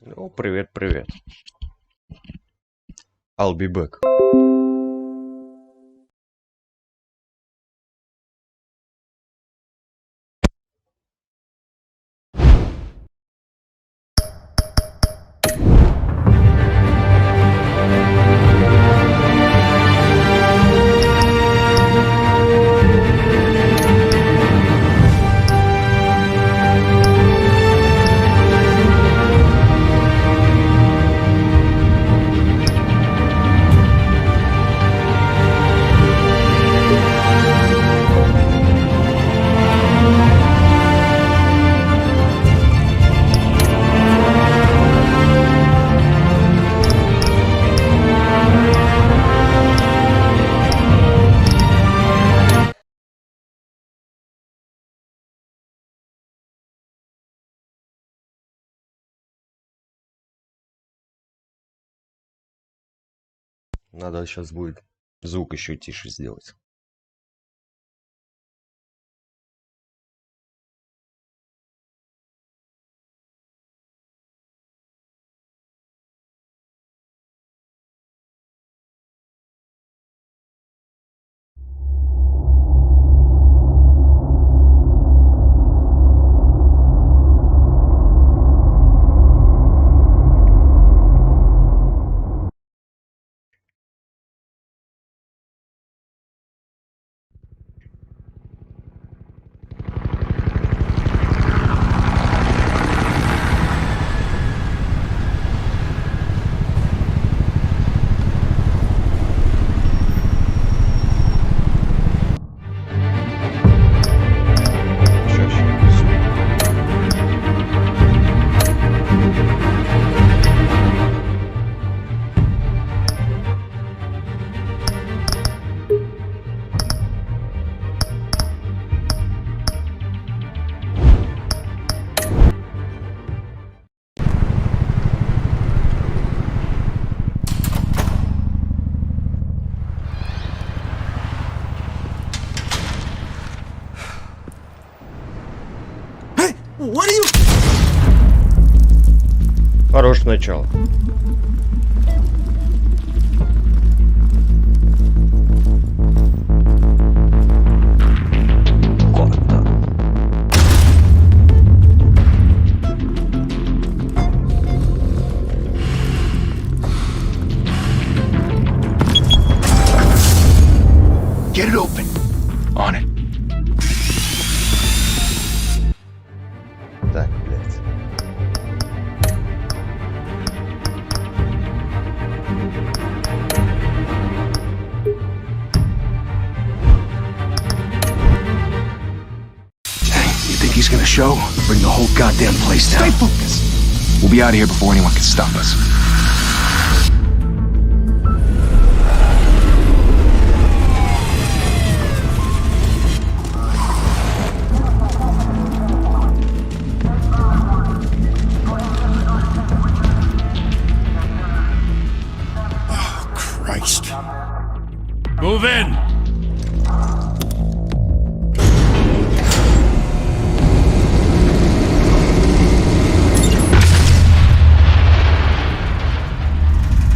Ну, привет, привет. I'll be back. Надо сейчас будет звук еще тише сделать. Хорошее начало. Get it open. On it. Так, блядь. You think he's gonna show? Bring the whole goddamn place down. Stay focused. We'll be out of here before anyone can stop us. Oh, Christ. Move in!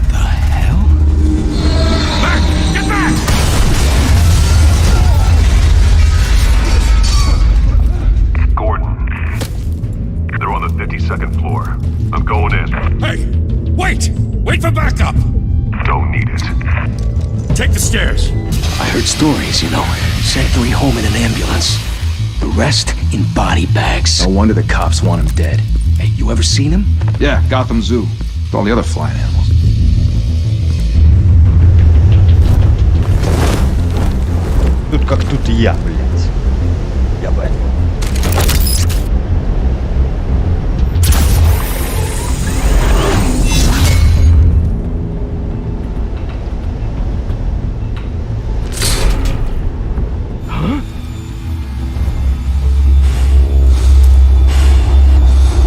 The hell? Back! Get back! Gordon. They're on the 52nd floor. I'm going in. Hey! Wait! Wait for backup! Don't need it. Take the stairs. I heard stories, you know. Sent 3 home in an ambulance. The rest in body bags. No wonder the cops want him dead. Hey, you ever seen him? Yeah, Gotham Zoo. With all the other flying animals. Тут как тут я, блядь. Я понял.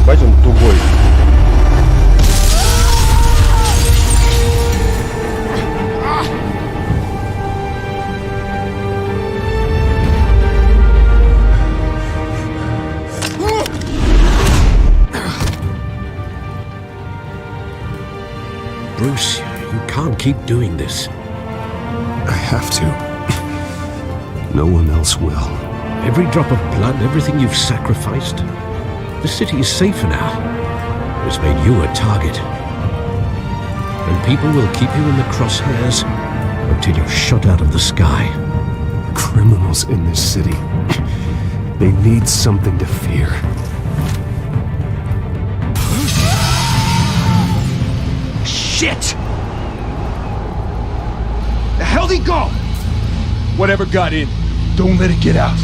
Бать, он тугой. keep doing this? I have to. No one else will. Every drop of blood, everything you've sacrificed. The city is safer now. It's made you a target. And people will keep you in the crosshairs until you're shot out of the sky. Criminals in this city. They need something to fear. Shit! The hell'd he go? Whatever got in, don't let it get out.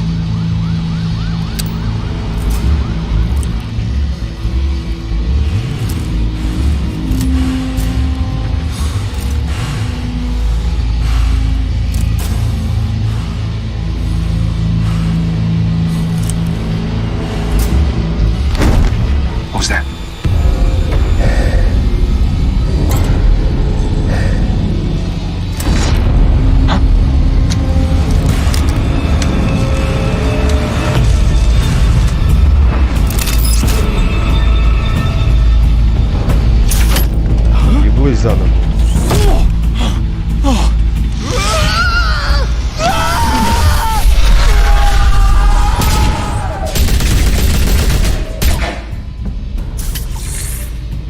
What was that? Заново.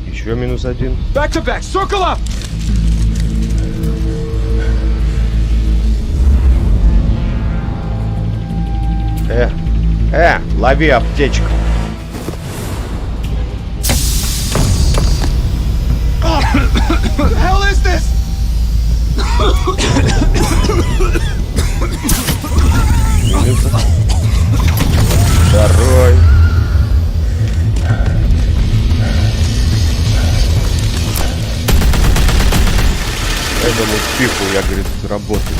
Еще -1. Back to back, circle up! Лови аптечку. What the hell is this? Второй. Этому пиху, я, говорит, работаю.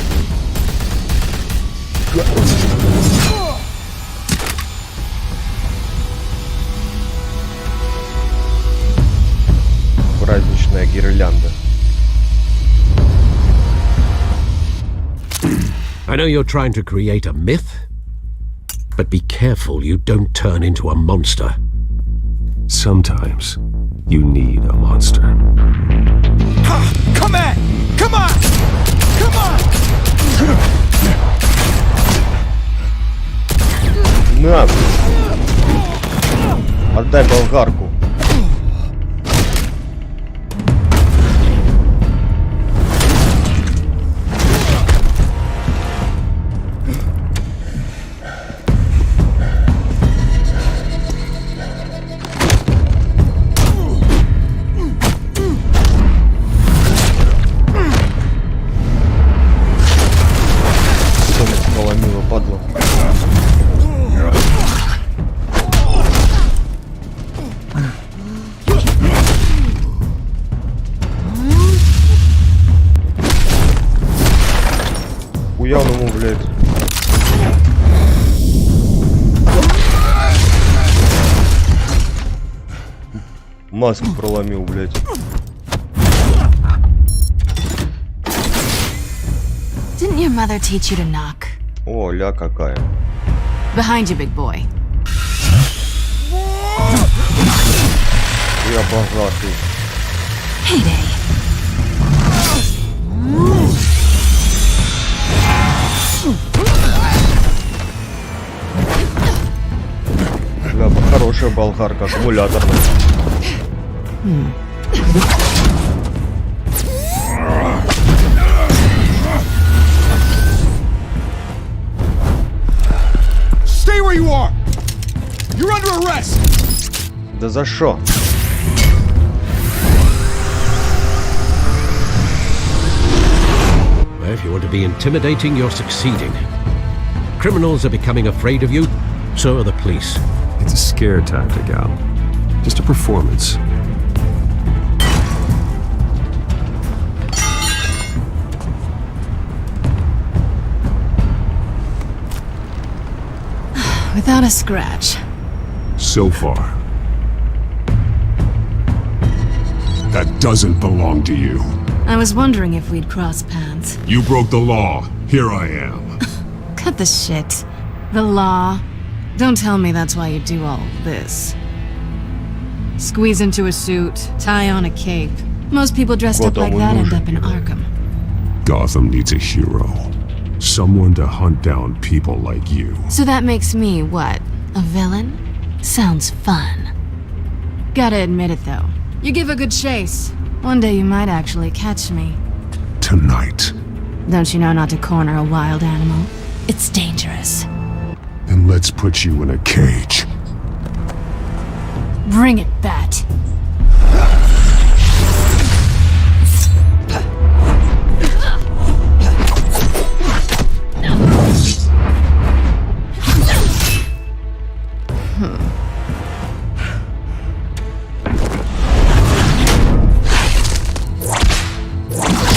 Праздничная гирлянда. I know you're trying to create a myth, but be careful you don't turn into a monster. Sometimes you need a monster. Come on! Come on! Come on! На! Отдай болгарку. Хуял ему, блядь. Маску проломил, блядь. Didn't your mother teach you to knock? О, ля какая. Behind you, big boy. Я богатый. Heyday. Бля, хорошая болгарка, аккумуляторная. Stay where you are! You're under arrest! Да за шо? Well, if you want to be intimidating, you're succeeding. Criminals are becoming afraid of you, so are the police. It's a scare tactic, Al. Just a performance. Without a scratch. So far. That doesn't belong to you. I was wondering if we'd cross paths. You broke the law. Here I am. Cut the shit. The law. Don't tell me that's why you do all this. Squeeze into a suit, tie on a cape, Most people dressed up like that end up in Arkham. Gotham needs a hero. Someone to hunt down people like you. So that makes me, what, a villain? Sounds fun. Gotta admit it, though. You give a good chase. One day you might actually catch me. Tonight. Don't you know not to corner a wild animal? It's dangerous. Then let's put you in a cage. Bring it, Bat.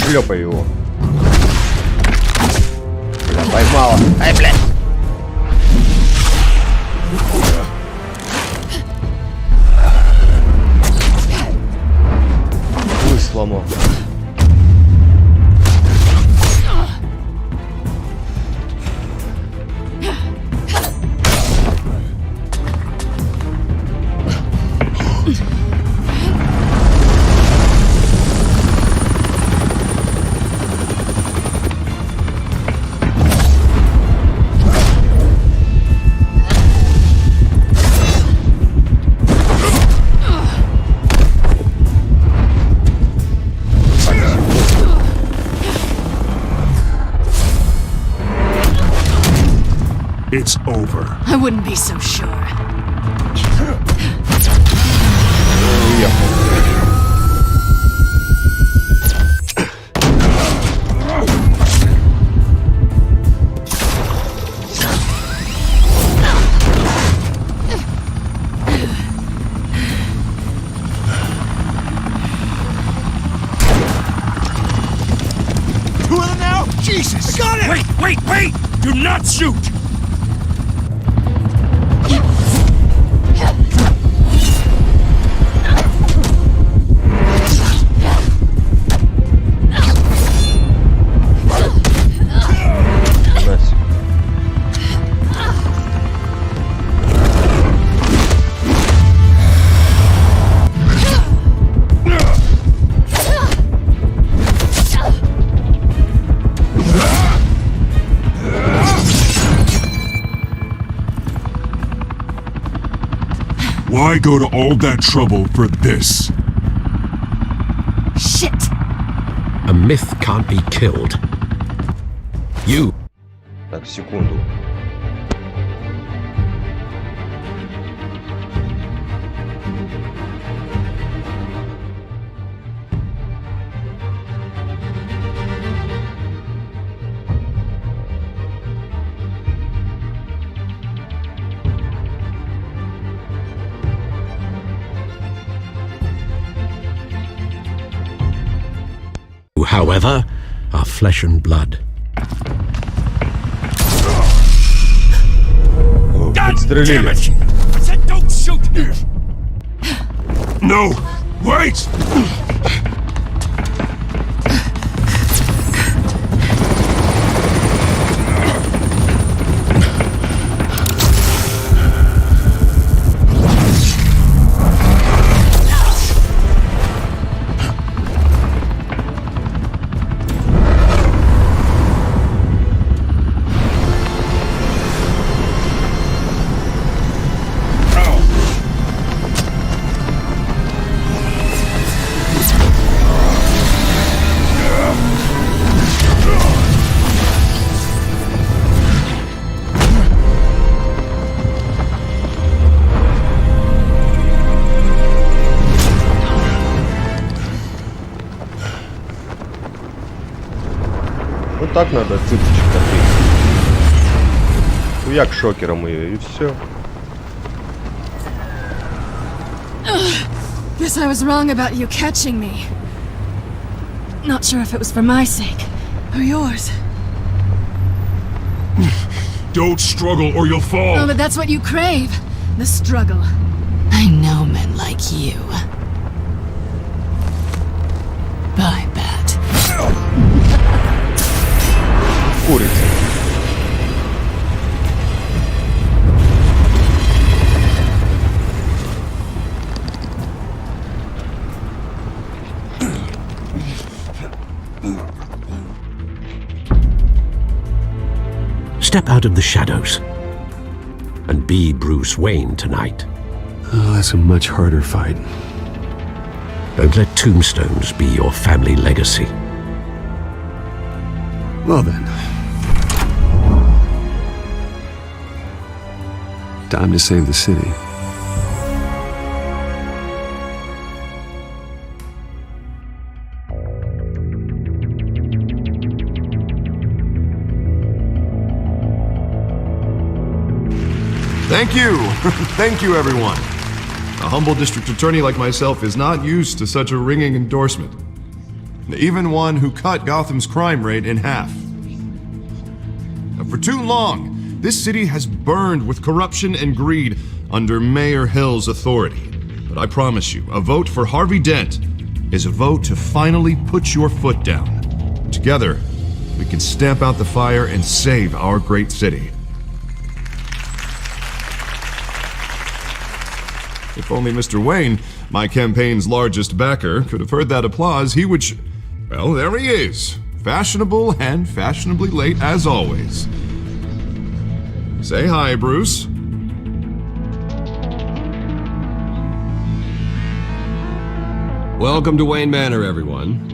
Шлепай его. Бля, поймала. Ай, блядь. Хуй сломал. It's over. I wouldn't be so sure. Jesus! Got it! Wait! Do not shoot! Why go to all that trouble for this? Shit! A myth can't be killed. You. Так, секунду. However, are flesh and blood. God Подстрелили. damn it! I said don't shoot! No! Wait! Ну так надо цыпочек таких. Хуяк шокером ее и все. Guess I was wrong about you catching me. Not sure if it was for my sake or yours. Don't struggle or you'll fall! Oh, but that's what you crave. The struggle. I know men like you. Bye, Bat. Курица. step out of the shadows and be Bruce Wayne tonight. Oh, that's a much harder fight. Don't let tombstones be your family legacy. Well then. Time to save the city. Thank you! Thank you, everyone. A humble district attorney like myself is not used to such a ringing endorsement. Even one who cut Gotham's crime rate in half. For too long, this city has burned with corruption and greed under Mayor Hill's authority. But I promise you, a vote for Harvey Dent is a vote to finally put your foot down. Together, we can stamp out the fire and save our great city. If only Mr. Wayne, my campaign's largest backer, could have heard that applause, he would well, there he is. Fashionable and fashionably late as always. Say hi, Bruce. Welcome to Wayne Manor, everyone.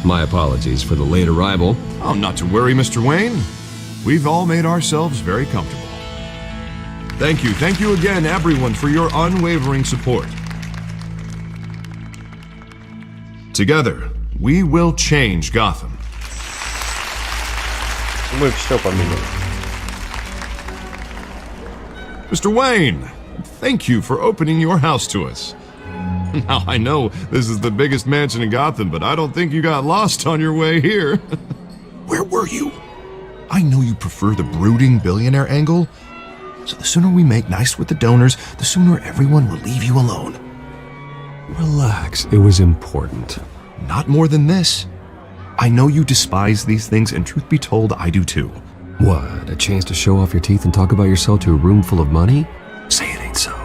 My apologies for the late arrival. Oh, not to worry, Mr. Wayne. We've all made ourselves very comfortable. Thank you again, everyone, for your unwavering support. Together, we will change Gotham. Мы все поменяли. Mr. Wayne, thank you for opening your house to us. Now, I know this is the biggest mansion in Gotham, but I don't think you got lost on your way here. Where were you? I know you prefer the brooding billionaire angle, so the sooner we make nice with the donors, the sooner everyone will leave you alone. Relax, it was important. Not more than this. I know you despise these things, and truth be told, I do too. What, a chance to show off your teeth and talk about yourself to a room full of money? Say it ain't so.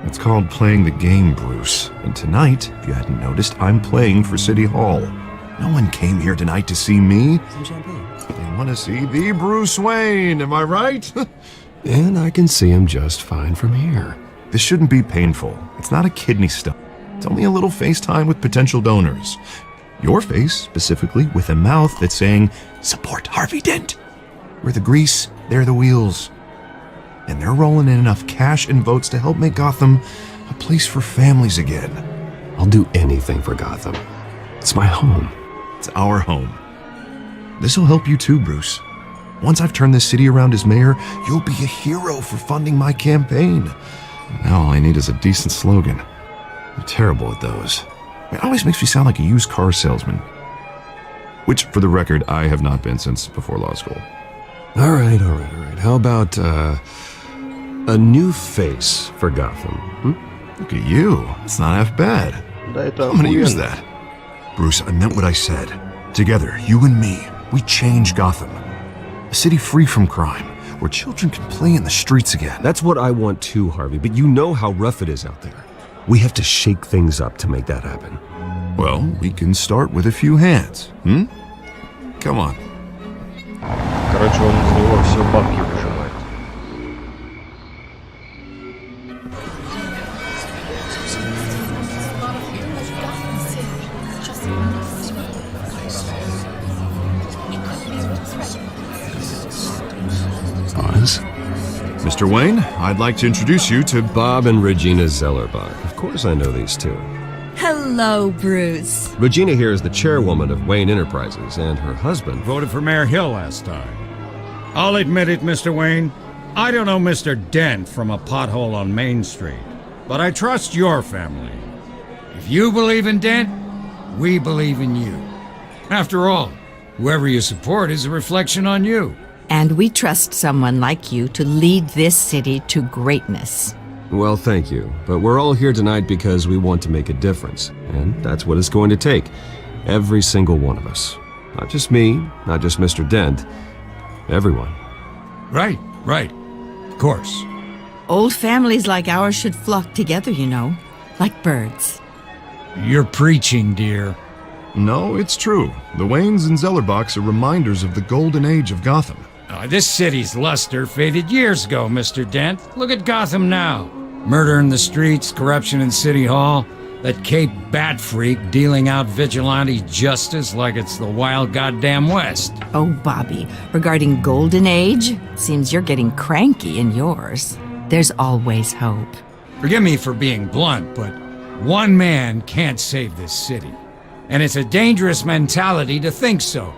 It's called playing the game, Bruce. And tonight, if you hadn't noticed, I'm playing for City Hall. No one came here tonight to see me. Some champagne. They want to see the Bruce Wayne, am I right? And I can see him just fine from here. This shouldn't be painful. It's not a kidney stone. It's only a little FaceTime with potential donors. Your face, specifically, with a mouth that's saying, support Harvey Dent. We're the grease, they're the wheels. And they're rolling in enough cash and votes to help make Gotham a place for families again. I'll do anything for Gotham. It's my home. It's our home. This'll help you too, Bruce. Once I've turned this city around as mayor, you'll be a hero for funding my campaign. Now all I need is a decent slogan. I'm terrible at those. It always makes me sound like a used car salesman. Which, for the record, I have not been since before law school. All right. How about, a new face for Gotham? Look at you. It's not half bad. I'm gonna use that. Bruce, I meant what I said. Together, you and me, we change Gotham. A city free from crime, where children can play in the streets again. That's what I want too, Harvey, but you know how rough it is out there. We have to shake things up to make that happen. Well, we can start with a few hands, Come on. Короче, он из него все бабки выжимает. Mr. Wayne, I'd like to introduce you to Bob and Regina Zellerbach. Of course I know these two. Hello, Bruce. Regina here is the chairwoman of Wayne Enterprises, and her husband Voted for Mayor Hill last time. I'll admit it, Mr. Wayne. I don't know Mr. Dent from a pothole on Main Street, but I trust your family. If you believe in Dent, we believe in you. After all, whoever you support is a reflection on you. And we trust someone like you to lead this city to greatness. Well, thank you. But we're all here tonight because we want to make a difference. And that's what it's going to take. Every single one of us. Not just me, not just Mr. Dent. Everyone. Right. Of course. Old families like ours should flock together, you know, like birds. You're preaching, dear. No, it's true. The Waynes and Zellerbachs are reminders of the golden age of Gotham. This city's luster faded years ago, Mr. Dent. Look at Gotham now. Murder in the streets, corruption in City Hall, that Cape Bat freak dealing out vigilante justice like it's the wild goddamn West. Oh, Bobby, regarding Golden Age, seems you're getting cranky in yours. There's always hope. Forgive me for being blunt, but one man can't save this city. And it's a dangerous mentality to think so.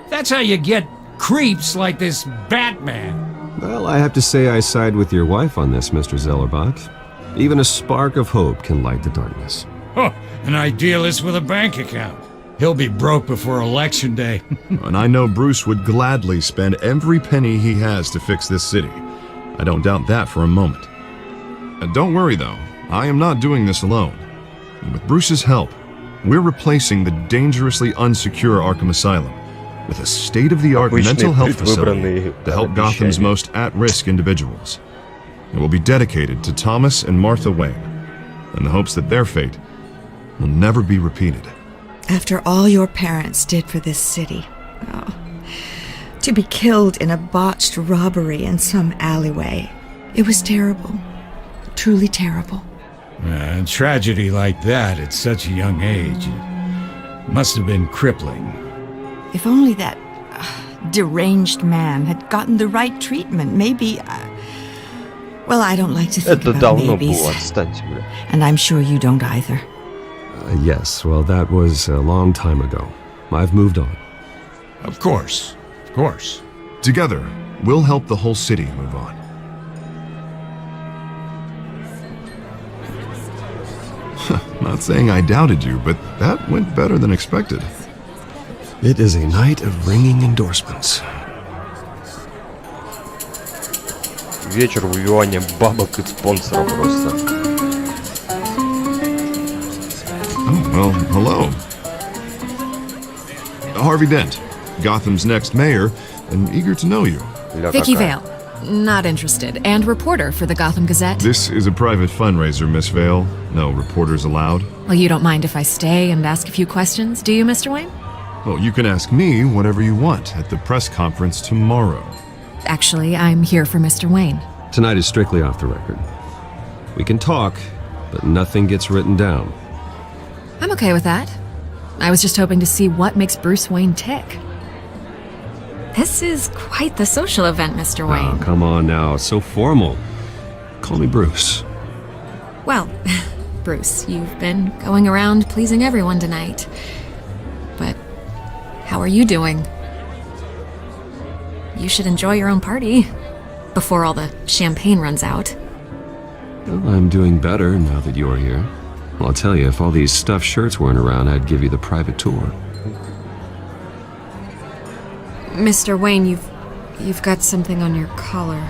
That's how you get creeps like this Batman. Well, I have to say I side with your wife on this, Mr. Zellerbach. Even a spark of hope can light the darkness. Huh, an idealist with a bank account. He'll be broke before Election Day. And I know Bruce would gladly spend every penny he has to fix this city. I don't doubt that for a moment. And don't worry, though. I am not doing this alone. And with Bruce's help, we're replacing the dangerously unsecure Arkham Asylum with a state-of-the-art mental health facility to help Gotham's most at-risk individuals. It will be dedicated to Thomas and Martha Wayne, in the hopes that their fate will never be repeated. After all your parents did for this city, to be killed in a botched robbery in some alleyway, it was terrible. Truly terrible. A tragedy like that at such a young age must have been crippling. If only that deranged man had gotten the right treatment, maybe... well, I don't like to think about maybes. And I'm sure you don't either. Yes, well, that was a long time ago. I've moved on. Of course. Of course. Together, we'll help the whole city move on. Not saying I doubted you, but that went better than expected. It is a night of ringing endorsements. Вечер выбивания бабок и спонсоров просто. Oh, well, hello. Harvey Dent, Gotham's next mayor, and eager to know you. Vicky Vale, not interested, and reporter for the Gotham Gazette. This is a private fundraiser, Miss Vale. No reporters allowed. Well, you don't mind if I stay and ask a few questions, do you, Mr. Wayne? Well, you can ask me whatever you want at the press conference tomorrow. Actually, I'm here for Mr. Wayne. Tonight is strictly off the record. We can talk, but nothing gets written down. I'm okay with that. I was just hoping to see what makes Bruce Wayne tick. This is quite the social event, Mr. Wayne. Oh, come on now. It's so formal. Call me Bruce. Well, Bruce, you've been going around pleasing everyone tonight. But how are you doing? You should enjoy your own party before all the champagne runs out. Well, I'm doing better now that you're here. Well, I'll tell you, if all these stuffed shirts weren't around, I'd give you the private tour. Mr. Wayne, you've got something on your collar.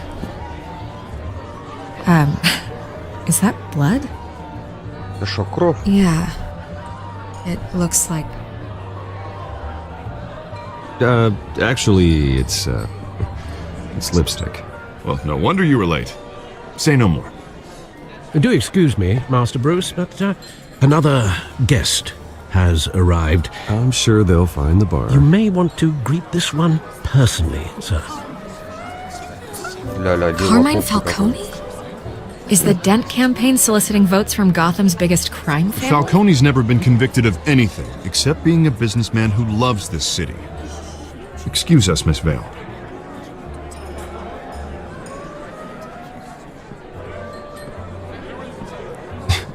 Is that blood? Это что, кровь? Yeah. It looks like... Actually, it's lipstick. Well, no wonder you were late. Say no more. Do excuse me, Master Bruce, but another guest has arrived. I'm sure they'll find the bar. You may want to greet this one personally, sir. Carmine Falcone? Is the Dent campaign soliciting votes from Gotham's biggest crime family? Falcone's never been convicted of anything except being a businessman who loves this city. Excuse us, Miss Vale.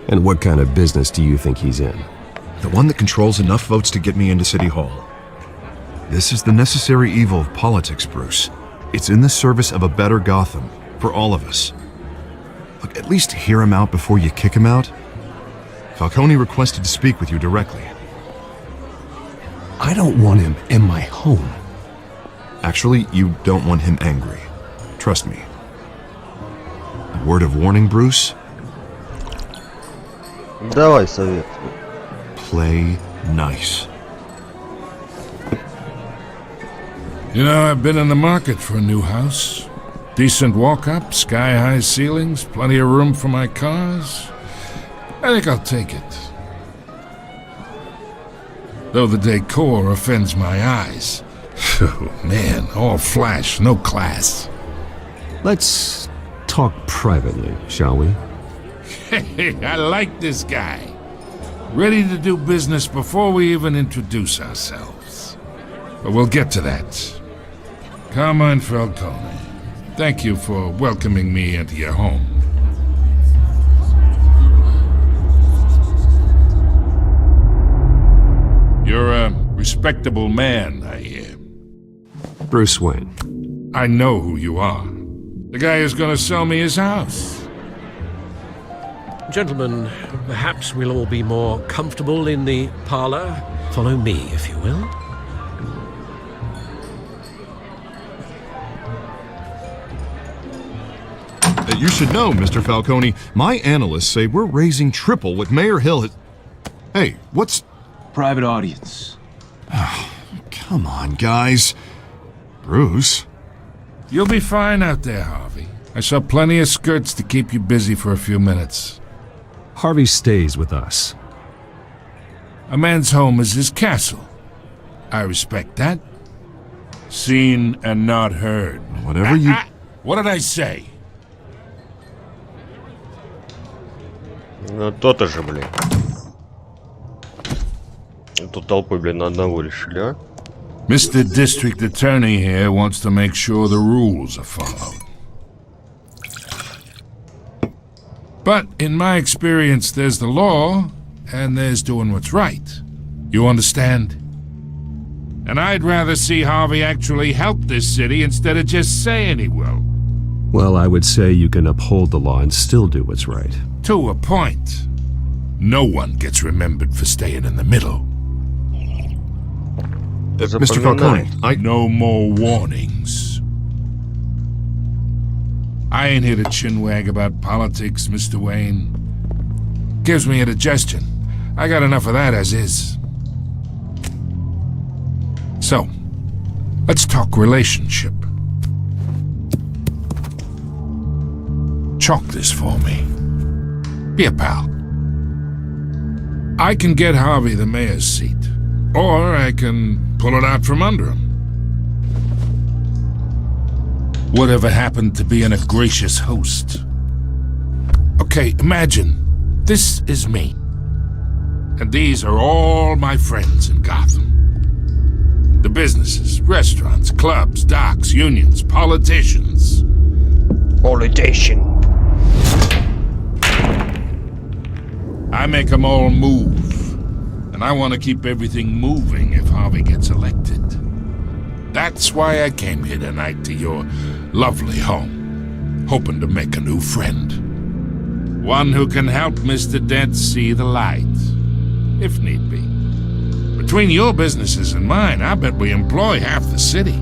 And what kind of business do you think he's in? The one that controls enough votes to get me into City Hall. This is the necessary evil of politics, Bruce. It's in the service of a better Gotham, for all of us. Look, at least hear him out before you kick him out. Falcone requested to speak with you directly. I don't want him in my home. Actually, you don't want him angry. Trust me. A word of warning, Bruce? Давай совет. Play nice. You know, I've been in the market for a new house. Decent walk-up, sky-high ceilings, plenty of room for my cars. I think I'll take it. Though the decor offends my eyes. Oh, man, all flash, no class. Let's talk privately, shall we? Hey, I like this guy. Ready to do business before we even introduce ourselves. But we'll get to that. Carmine Falcone, thank you for welcoming me into your home. You're a respectable man, I hear. Bruce Wayne. I know who you are. The guy who's gonna sell me his house. Gentlemen, perhaps we'll all be more comfortable in the parlor. Follow me, if you will. You should know, Mr. Falcone, my analysts say we're raising triple what Mayor Hill has... Hey, what's... Private audience. Come on, guys. Bruce? You'll be fine out there, Harvey. I saw plenty of skirts to keep you busy for a few minutes. Harvey stays with us. A man's home is his castle. I respect that. Seen and not heard. Whatever you... What did I say? Ну, то-то же, блин. Тут толпой, блин, на одного решили, а? Mr. District Attorney here wants to make sure the rules are followed. But in my experience, there's the law, and there's doing what's right. You understand? And I'd rather see Harvey actually help this city instead of just saying he will. Well, I would say you can uphold the law and still do what's right. To a point. No one gets remembered for staying in the middle. Mr. Falcone, No more warnings. I ain't here to chinwag about politics, Mr. Wayne. Gives me indigestion. I got enough of that as is. So, let's talk relationship. Chalk this for me. Be a pal. I can get Harvey the mayor's seat, or I can pull it out from under him. Whatever happened to being a gracious host? Okay, imagine, this is me. And these are all my friends in Gotham. The businesses, restaurants, clubs, docks, unions, politicians. Politician. I make them all move. And I want to keep everything moving if Harvey gets elected. That's why I came here tonight to your lovely home, hoping to make a new friend. One who can help Mr. Dent see the light, if need be. Between your businesses and mine, I bet we employ half the city.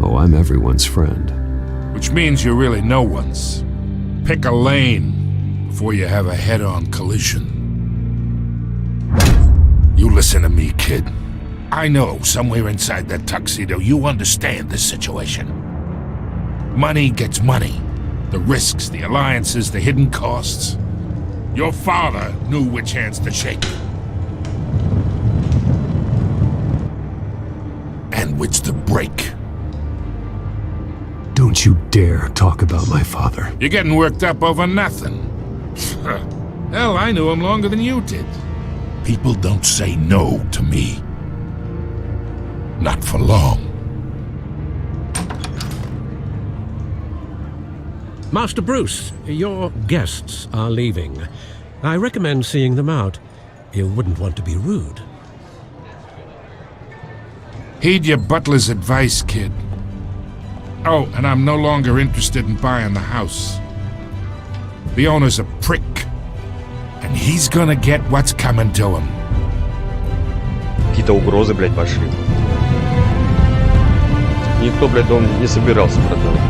Oh, I'm everyone's friend. Which means you're really no one's. Pick a lane before you have a head-on collision. You listen to me, kid. I know somewhere inside that tuxedo you understand this situation. Money gets money. The risks, the alliances, the hidden costs. Your father knew which hands to shake. And which to break. Don't you dare talk about my father. You're getting worked up over nothing. Hell, I knew him longer than you did. People don't say no to me. Not for long. Master Bruce, your guests are leaving. I recommend seeing them out. You wouldn't want to be rude. Heed your butler's advice, kid. Oh, and I'm no longer interested in buying the house. The owner's a prick. And he's gonna get what's coming to him. Какие-то угрозы, блядь, пошли. Никто, блядь, дом не собирался продавать.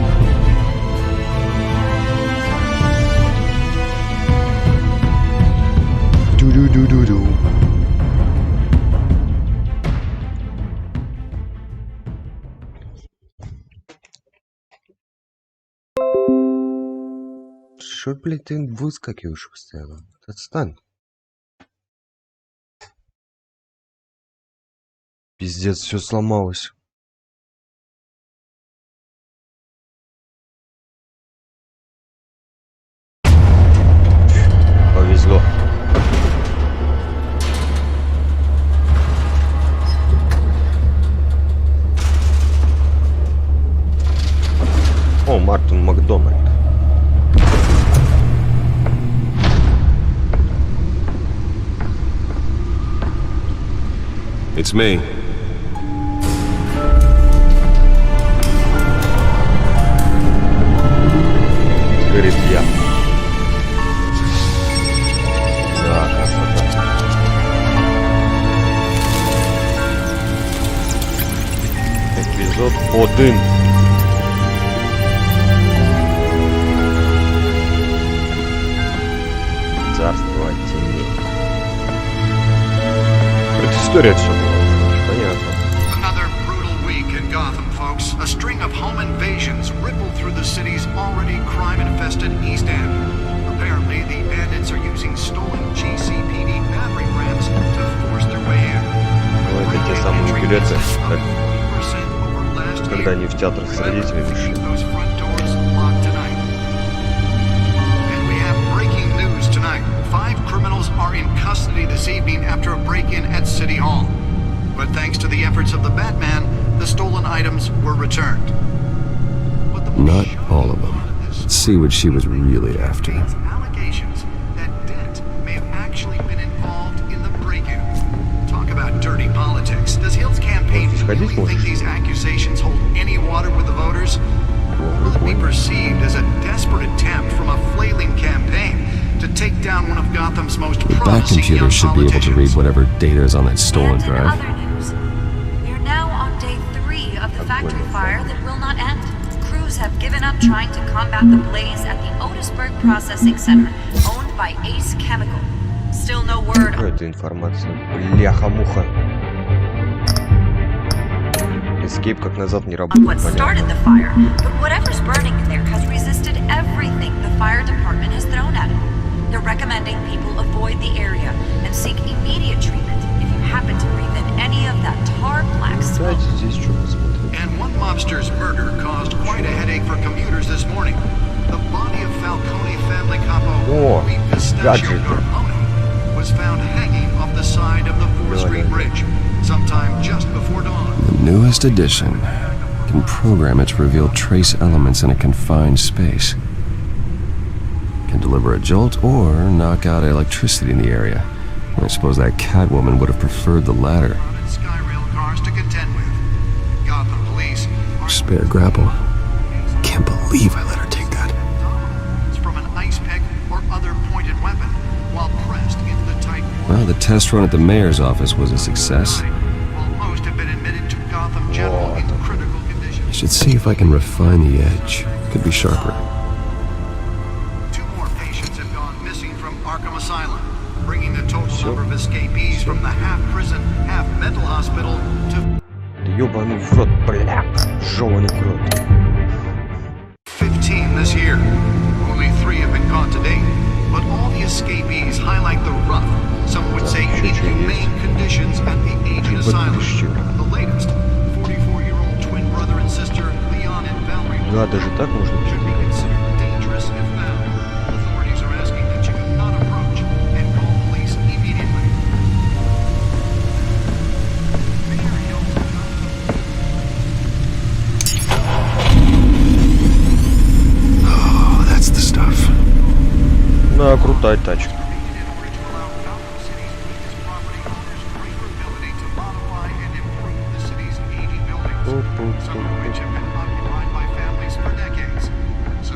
Ду-ду-ду-ду-ду. Что, блядь, ты выскакиваешь постоянно? Отстань. Пиздец, все сломалось. О, Мартин Макдональд. It's me. Говорит я. Да, красота. Эпизод 1. Царство теней. Предыстория все было. Понятно. Another brutal week in Gotham, folks. A string of home invasions rippled through the city's already crime-infested East End. Apparently, the bandits are using stolen GCPD battering rams to force their way in. Ну, это те самые билеты, когда они в театрах с родителями шли. Are in custody this evening after a break-in at City Hall. But thanks to the efforts of the Batman, the stolen items were returned. Not all of them. Let's see what she was really after. Allegations that Dent may have actually been involved in the break-in. Talk about dirty politics. Does Hill's campaign really think these accusations hold any water with the voters? Will it be perceived as a desperate attempt from a flailing campaign to take down one of Gotham's most The back promising computer young should be able to read whatever data is on that stolen drive. We're now on day 3 of the factory fire that will not end. Crews have given up trying to combat the blaze at the Otisburg Processing Center, owned by Ace Chemical. Still no word on... Эта информация. Бляха-муха. Escape как назад не работает. What started the fire, but whatever's burning in there has resisted everything the fire department has thrown at it. They're recommending people avoid the area and seek immediate treatment if you happen to breathe in any of that tar black smoke. And one mobster's murder caused quite a headache for commuters this morning. The body of Falcone family capo Louis Pistachio Narbona was found hanging off the side of the 4th Street Bridge sometime just before dawn. The newest edition can program it to reveal trace elements in a confined space. Can deliver a jolt or knock out electricity in the area. I suppose that Catwoman would have preferred the latter. Skyrail cars to contend with. Gotham police Spare grapple. Can't believe I let her take that. from an ice pick or other pointed weapon while pressed into the tight. Well, the test run at the mayor's office was a success. Most have been admitted to Gotham General in critical condition. I should see if I can refine the edge. Could be sharper. Arkham Asylum, bringing the total number of escapees from the half-prison, half-mental hospital to... Ёбаный в рот, бля, жёваный кровь. 15 this year. Only 3 have been caught to date, but all the escapees highlight the rough, some would say inhumane conditions at the Agent Asylum. The latest, 44-year-old twin brother and sister, Leon and Valerie. Да, даже так можно прибегать. Да, крутая тачка.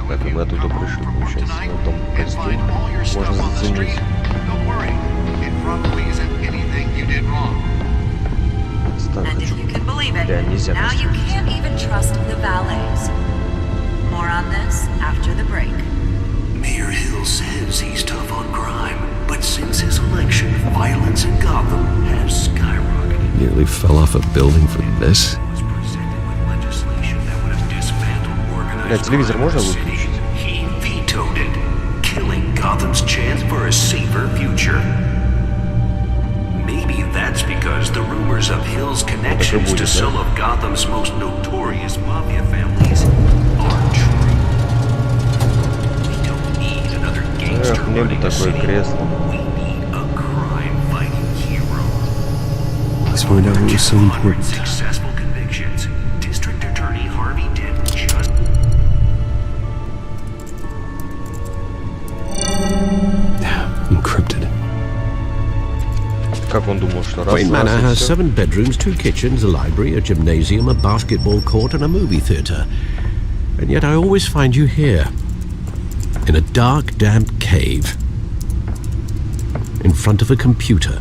Так, и мы оттуда пришли, получается, на том костюме. Можно заценить. Да, нельзя. Now you can't even trust the valets. More on this after the break. Mayor Hill says he's tough on crime, but since his election, violence in Gotham has skyrocketed. Nearly fell off a building for this? Бля, телевизор можно выключить? He vetoed it, killing Gotham's chance for a safer future. Maybe that's because the rumors of Hill's connections to some of Gotham's most notorious mafia families are true. Эх, мне бы такое кресло. Let's find out what was so important. Successful convictions. District Attorney Harvey Dent just... Как он думал, что раз, Wayne Manor has всё? 7 bedrooms, 2 kitchens, a library, a gymnasium, a basketball court, and a movie theatre. And yet I always find you here, in a dark, damp cave, in front of a computer.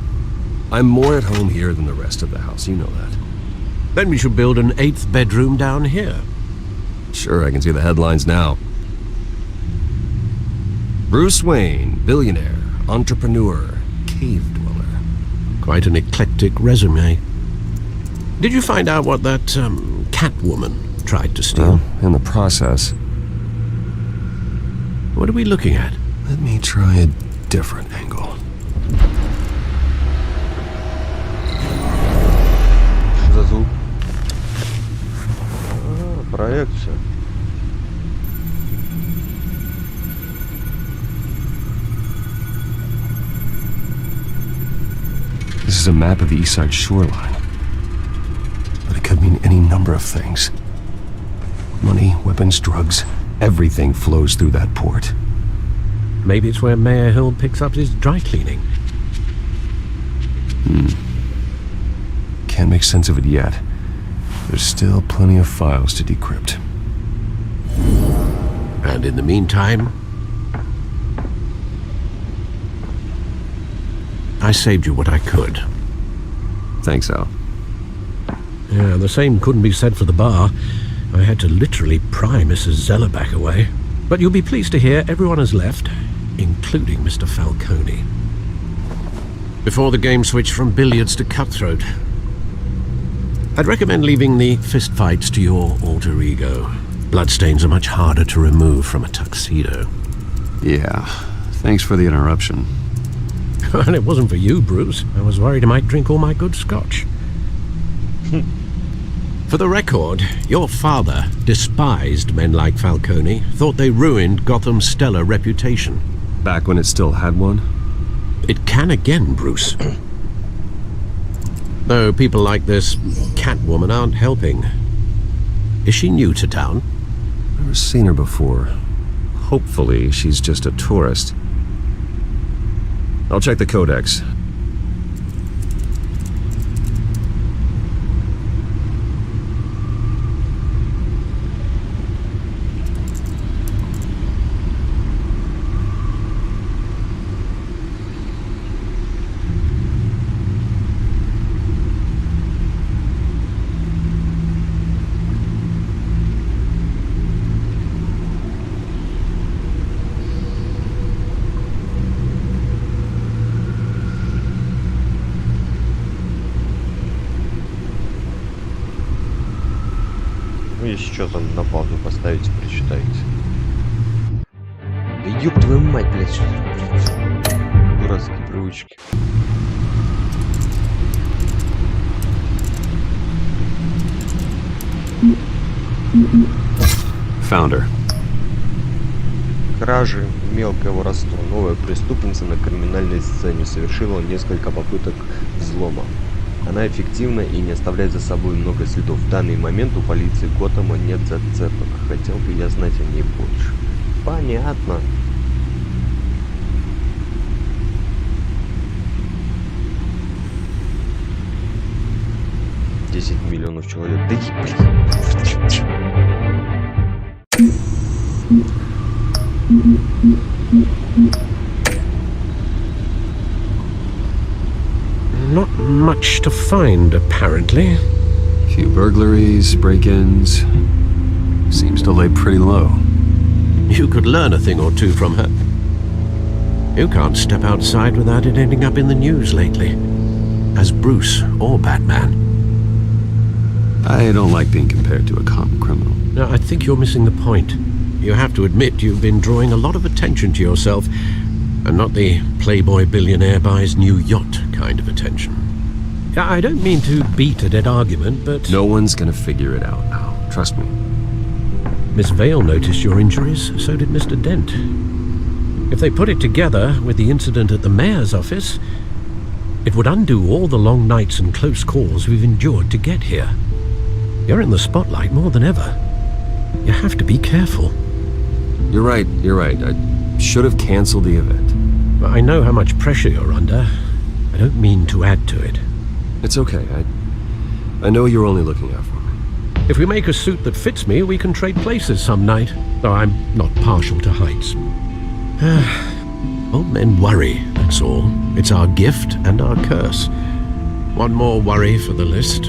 I'm more at home here than the rest of the house, you know that. Then we should build an 8th bedroom down here. Sure, I can see the headlines now. Bruce Wayne, billionaire, entrepreneur, cave dweller. Quite an eclectic resume. Did you find out what that, Catwoman tried to steal? Well, in the process. What are we looking at? Let me try a different angle. Что за звук? Проекция. This is a map of the east side shoreline. But it could mean any number of things. Money, weapons, drugs, everything flows through that port. Maybe it's where Mayor Hill picks up his dry cleaning. Can't make sense of it yet. There's still plenty of files to decrypt. And in the meantime, I saved you what I could. Thanks, Al. Yeah, the same couldn't be said for the bar. I had to literally pry Mrs. Zellerback away. But you'll be pleased to hear everyone has left, including Mr. Falcone. Before the game switched from billiards to cutthroat. I'd recommend leaving the fistfights to your alter ego. Bloodstains are much harder to remove from a tuxedo. Yeah, thanks for the interruption. And it wasn't for you, Bruce. I was worried I might drink all my good scotch. For the record, your father despised men like Falcone, thought they ruined Gotham's stellar reputation. Back when it still had one? It can again, Bruce. Though people like this Catwoman aren't helping. Is she new to town? Never seen her before. Hopefully, she's just a tourist. I'll check the codex. Если что, там на паузу поставите, прочитайте. Да ёб твою мать, блядь. Дурацкие привычки. Found her. Кражи, мелкое воровство. Новая преступница на криминальной сцене совершила несколько попыток взлома. Она эффективна и не оставляет за собой много следов. В данный момент у полиции Готэма нет зацепок. Хотел бы я знать о ней больше. Понятно. $10 миллионов человек. Да Not much to find, apparently. Few burglaries, break-ins. Seems to lay pretty low. You could learn a thing or two from her. You can't step outside without it ending up in the news lately. As Bruce or Batman. I don't like being compared to a common criminal. No, I think you're missing the point. You have to admit you've been drawing a lot of attention to yourself, and not the playboy billionaire buys new yacht kind of attention. I don't mean to beat a dead argument, but... No one's gonna figure it out now. Trust me. Miss Vale noticed your injuries, so did Mr. Dent. If they put it together with the incident at the mayor's office, it would undo all the long nights and close calls we've endured to get here. You're in the spotlight more than ever. You have to be careful. You're right. I should have canceled the event. I know how much pressure you're under. I don't mean to add to it. It's okay. I know you're only looking out for me. If we make a suit that fits me, we can trade places some night, though I'm not partial to heights. Old men worry, that's all. It's our gift and our curse. One more worry for the list.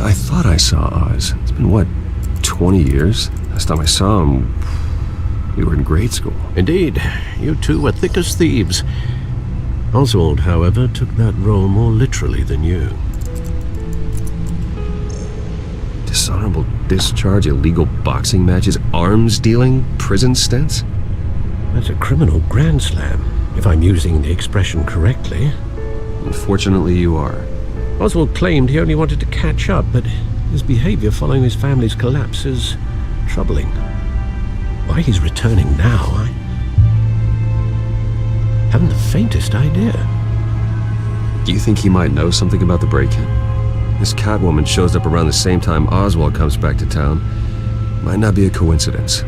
I thought I saw Oz. It's been, what, 20 years? Last time I saw him, we were in grade school. Indeed. You two were thick as thieves. Oswald, however, took that role more literally than you. Dishonorable discharge, illegal boxing matches, arms dealing, prison stints? That's a criminal grand slam, if I'm using the expression correctly. Unfortunately, you are. Oswald claimed he only wanted to catch up, but his behavior following his family's collapse is troubling. Why he's returning now, I haven't the faintest idea. Do you think he might know something about the break-in? This Catwoman shows up around the same time Oswald comes back to town. Might not be a coincidence.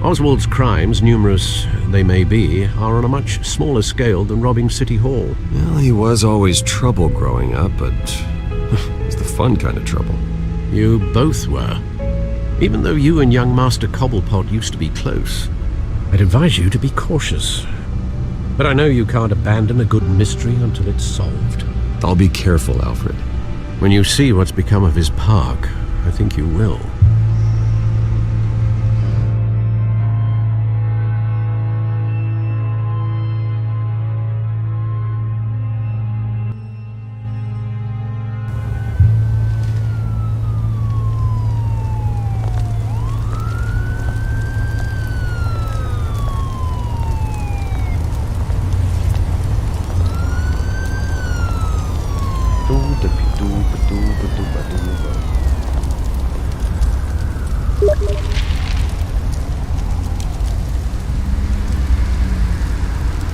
Oswald's crimes, numerous they may be, are on a much smaller scale than robbing City Hall. Well, he was always trouble growing up, but it's the fun kind of trouble. You both were. Even though you and young Master Cobblepot used to be close, I'd advise you to be cautious. But I know you can't abandon a good mystery until it's solved. I'll be careful, Alfred. When you see what's become of his park, I think you will.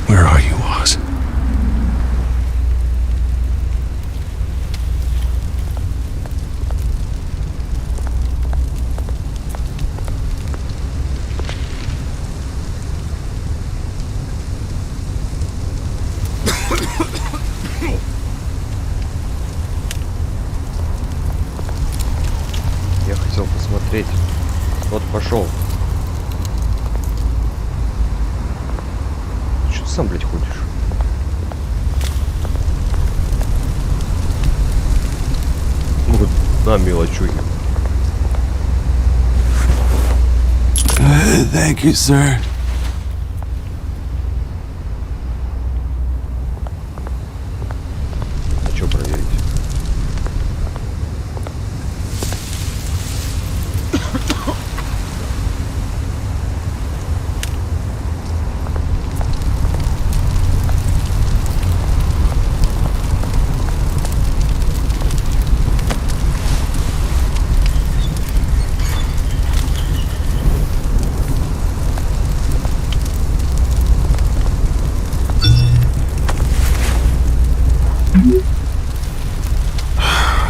Where are you, Oz? Я хотел посмотреть. Вот пошел. Что ты сам, блядь, ходишь? Ну вот, на мелочуги. Thank you, sir. А что проверить?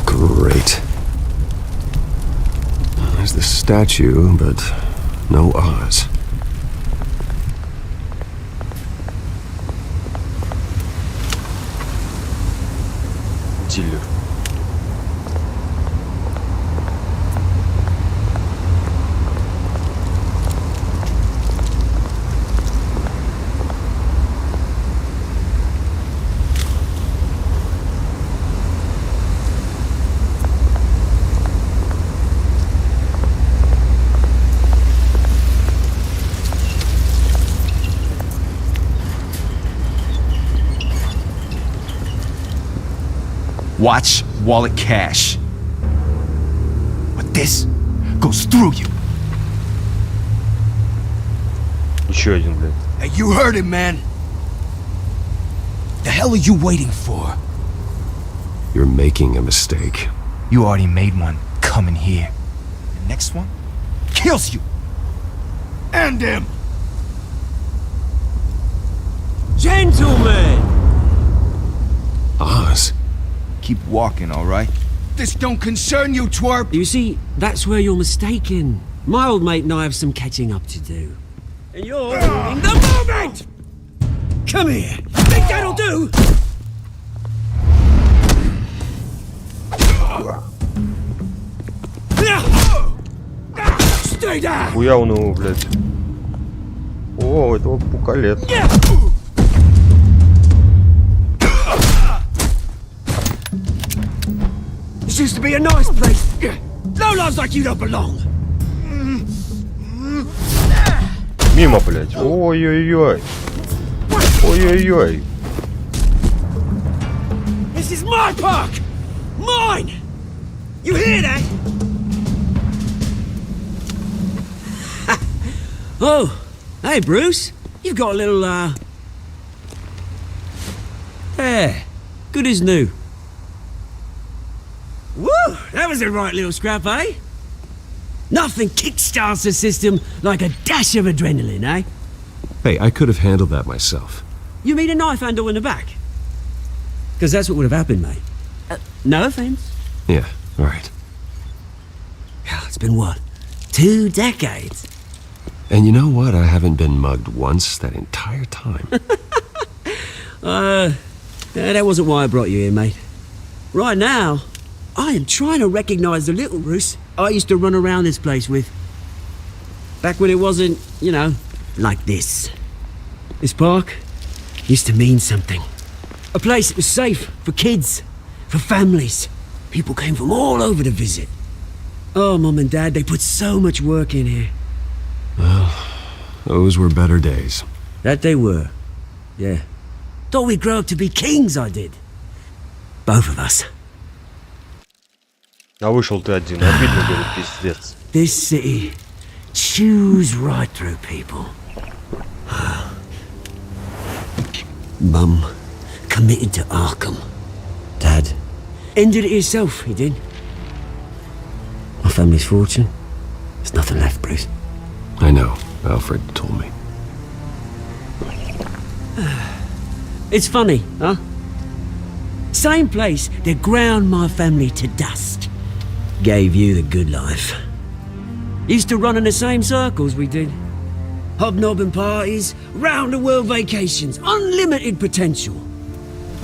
Great. There's the statue, but no Oz. Дилер. Watch wallet cash. But this goes through you. Еще один, блядь. Hey, you heard it, man. The hell are you waiting for? You're making a mistake. You already made one coming here. The next one kills you. And him. Gentlemen! Oz? Keep walking, all right? This don't concern you, twerp! You see, that's where you're mistaken. My old mate and I have some catching up to do. And you're in the moment! Come here! Think that'll do? Stay down! Хуя он его, блядь. О, этого пукалет. This used to be a nice place. No lives like you don't belong. Мимо, блядь. Ой-ой-ой. Ой-ой-ой. This is my park! Mine! You hear that? Oh, hey Bruce. You've got a little, There. Good as new. Woo! That was a right little scrap, eh? Nothing kickstarts the system like a dash of adrenaline, eh? Hey, I could have handled that myself. You mean a knife handle in the back? Because that's what would have happened, mate. No offense. Yeah, alright. Yeah, it's been what? 2 decades? And you know what? I haven't been mugged once that entire time. That wasn't why I brought you here, mate. Right now, I am trying to recognize the little Bruce I used to run around this place with. Back when it wasn't, you know, like this. This park used to mean something. A place that was safe for kids, for families. People came from all over to visit. Oh, Mum and Dad, they put so much work in here. Well, those were better days. That they were. Yeah. Thought we'd grow up to be kings, I did. Both of us. А вышел ты один, обидно, говорит, пиздец. This city chews right through people. Mum committed to Arkham. Dad ended it himself, he did. My family's fortune. There's nothing left, Bruce. I know. Alfred told me. It's funny, huh? Same place that ground my family to dust. Gave you the good life. Used to run in the same circles we did. Hobnobbing parties, round-the-world vacations, unlimited potential.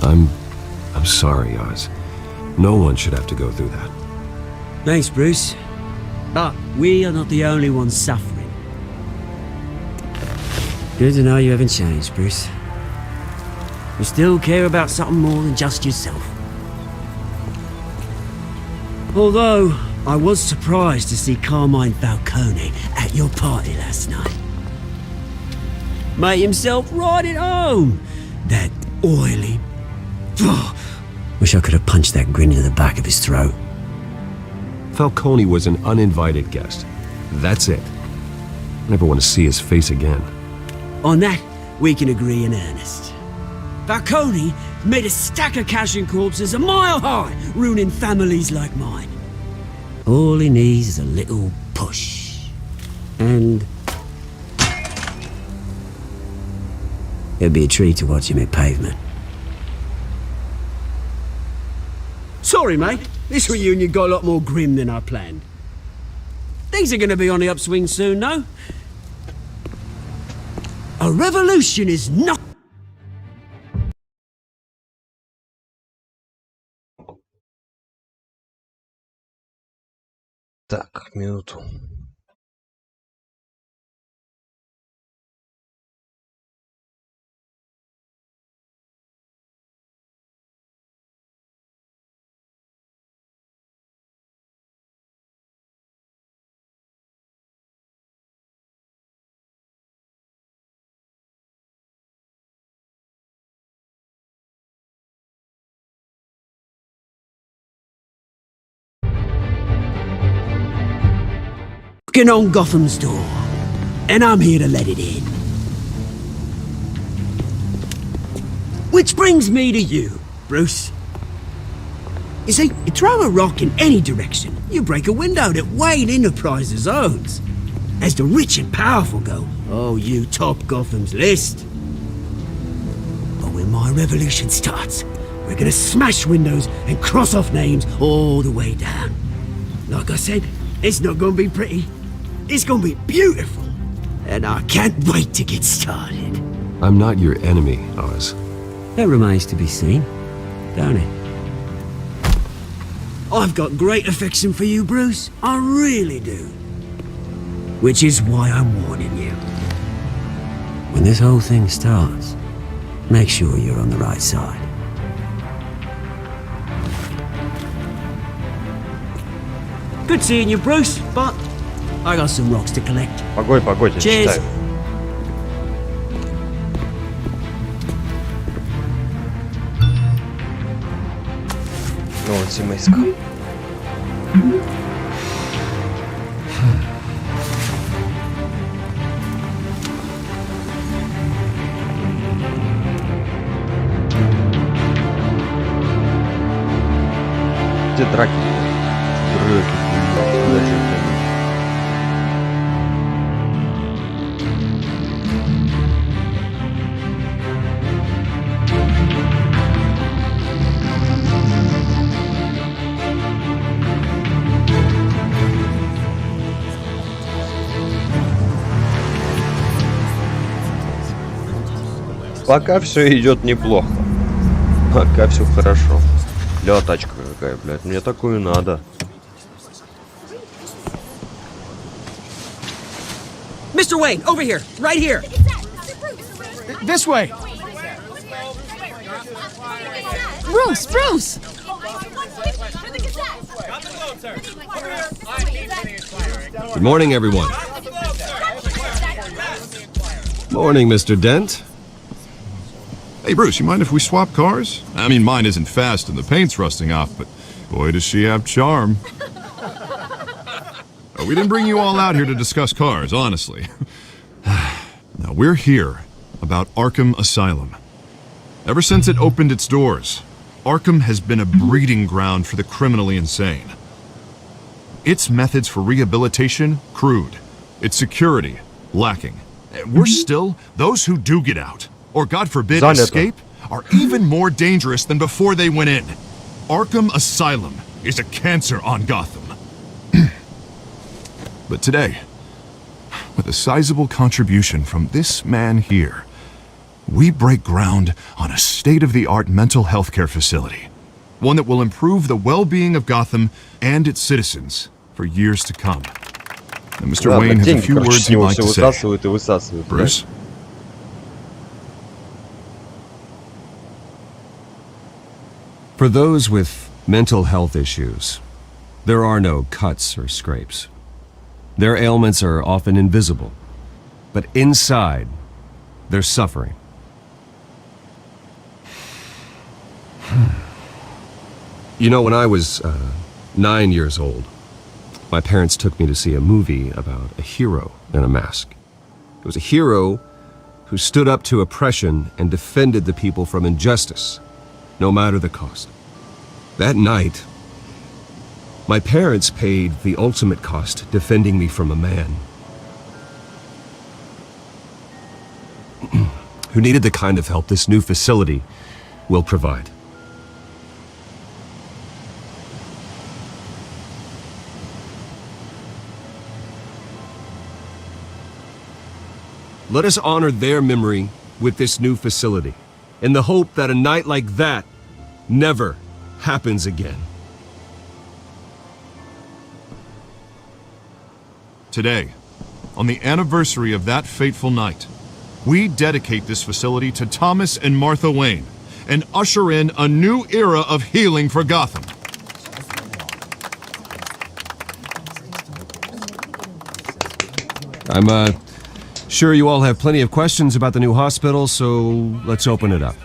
I'm sorry, Oz. No one should have to go through that. Thanks, Bruce. But we are not the only ones suffering. Good to know you haven't changed, Bruce. You still care about something more than just yourself. Although, I was surprised to see Carmine Falcone at your party last night. Made himself right at home. That oily... Wish I could have punched that grin into the back of his throat. Falcone was an uninvited guest. That's it. Never want to see his face again. On that, we can agree in earnest. Falcone made a stack of cash and corpses a mile high, ruining families like mine. All he needs is a little push. And... it'd be a treat to watch him hit pavement. Sorry, mate. This reunion got a lot more grim than I planned. Things are gonna be on the upswing soon, no? A revolution is not... Так, минуту. On Gotham's door, and I'm here to let it in. Which brings me to you, Bruce. You see, you throw a rock in any direction, you break a window that Wayne Enterprises owns. As the rich and powerful go, oh, you top Gotham's list. But when my revolution starts, We're gonna smash windows and cross off names all the way down. Like I said, it's not gonna be pretty. It's gonna be beautiful. And I can't wait to get started. I'm not your enemy, Oz. That remains to be seen, don't it? I've got great affection for you, Bruce. I really do. Which is why I'm warning you. When this whole thing starts, make sure you're on the right side. Good seeing you, Bruce, but I got some rocks to collect. Погодь, я Cheers. читаю. Семейского. Где драки? Пока все идет неплохо. Пока все хорошо. Бля, тачка какая, блядь. Мне такую надо. Mr. Wayne, over here, right here. This way. Bruce! Good morning, everyone. Morning, Mr. Dent. Hey, Bruce, you mind if we swap cars? I mean, mine isn't fast and the paint's rusting off, but boy, does she have charm. We didn't bring you all out here to discuss cars, honestly. Now, we're here about Arkham Asylum. Ever since it opened its doors, Arkham has been a breeding ground for the criminally insane. Its methods for rehabilitation, crude. Its security, lacking. Worse still, those who do get out, or God forbid, escape, are even more dangerous than before they went in. Arkham Asylum is a cancer on Gotham. But today, with a sizable contribution from this man here, we break ground on a state-of-the-art mental health care facility. One that will improve the well-being of Gotham and its citizens for years to come. And Mr. Wayne has a few words he'd like to say. Bruce? For those with mental health issues, there are no cuts or scrapes. Their ailments are often invisible, but inside, they're suffering. You know, when I was 9 years old, my parents took me to see a movie about a hero in a mask. It was a hero who stood up to oppression and defended the people from injustice, no matter the cost. That night, my parents paid the ultimate cost defending me from a man who needed the kind of help this new facility will provide. Let us honor their memory with this new facility, in the hope that a night like that never happens again. Today, on the anniversary of that fateful night, we dedicate this facility to Thomas and Martha Wayne and usher in a new era of healing for Gotham. I'm sure you all have plenty of questions about the new hospital, so let's open it up.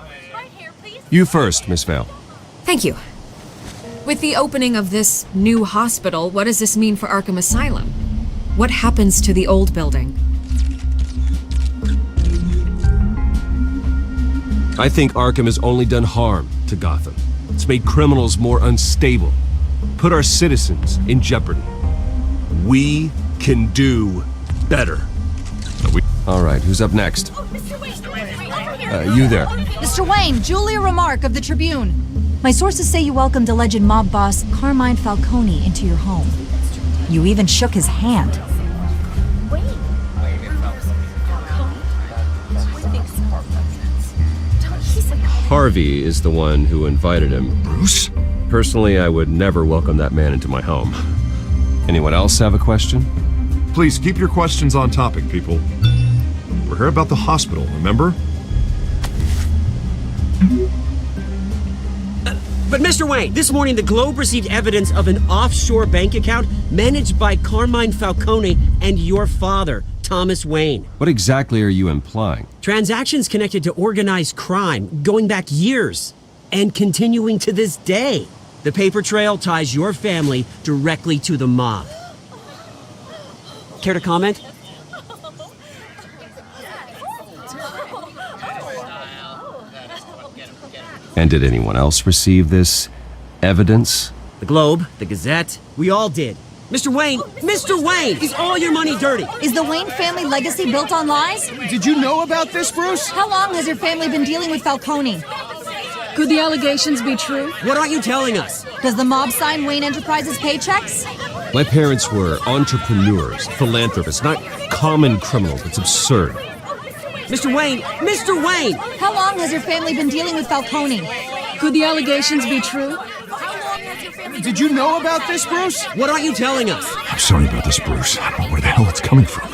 You first, Miss Vale. Thank you. With the opening of this new hospital, what does this mean for Arkham Asylum? What happens to the old building? I think Arkham has only done harm to Gotham. It's made criminals more unstable, put our citizens in jeopardy. We can do better. All right, who's up next? Oh, Mr. Wayne! You there. Mr. Wayne, Julia Remark of the Tribune. My sources say you welcomed alleged mob boss Carmine Falcone into your home. You even shook his hand. Harvey is the one who invited him. Bruce? Personally, I would never welcome that man into my home. Anyone else have a question? Please keep your questions on topic, people. We're here about the hospital, remember? But Mr. Wayne, this morning the Globe received evidence of an offshore bank account managed by Carmine Falcone and your father, Thomas Wayne. What exactly are you implying? Transactions connected to organized crime going back years and continuing to this day. The paper trail ties your family directly to the mob. Care to comment? And did anyone else receive this evidence? The Globe, the Gazette, we all did. Mr. Wayne, is all your money dirty? Is the Wayne family legacy built on lies? Did you know about this, Bruce? How long has your family been dealing with Falcone? Could the allegations be true? What aren't you telling us? Does the mob sign Wayne Enterprises paychecks? My parents were entrepreneurs, philanthropists, not common criminals. It's absurd. Mr. Wayne! How long has your family been dealing with Falcone? Could the allegations be true? Did you know about this, Bruce? What aren't you telling us? I'm sorry about this, Bruce. I don't know where the hell it's coming from.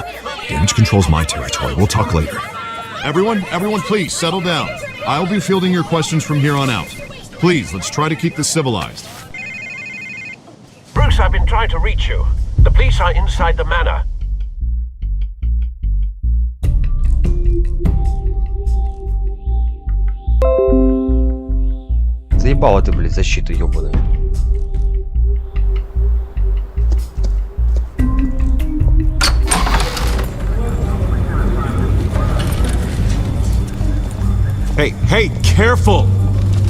Damage control's my territory. We'll talk later. Everyone, please settle down. I'll be fielding your questions from here on out. Please, let's try to keep this civilized. Bruce, I've been trying to reach you. The police are inside the manor. Заебала ты, блядь, защита ёбаная. Hey, careful!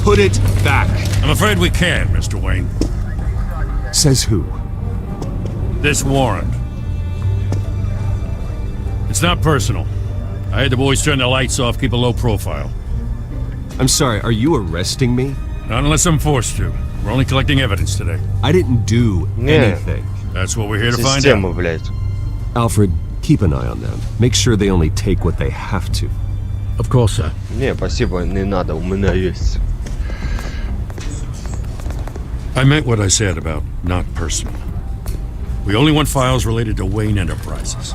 Put it back. I'm afraid we can't, Mr. Wayne. Says who? This warrant. It's not personal. I had the boys turn the lights off, keep a low profile. I'm sorry, are you arresting me? Not unless I'm forced to. We're only collecting evidence today. I didn't do anything. That's what we're here to find out. Блядь. Alfred, keep an eye on them. Make sure they only take what they have to. Of course, sir. Не, спасибо, не надо, у меня есть. I meant what I said about not personal. We only want files related to Wayne Enterprises.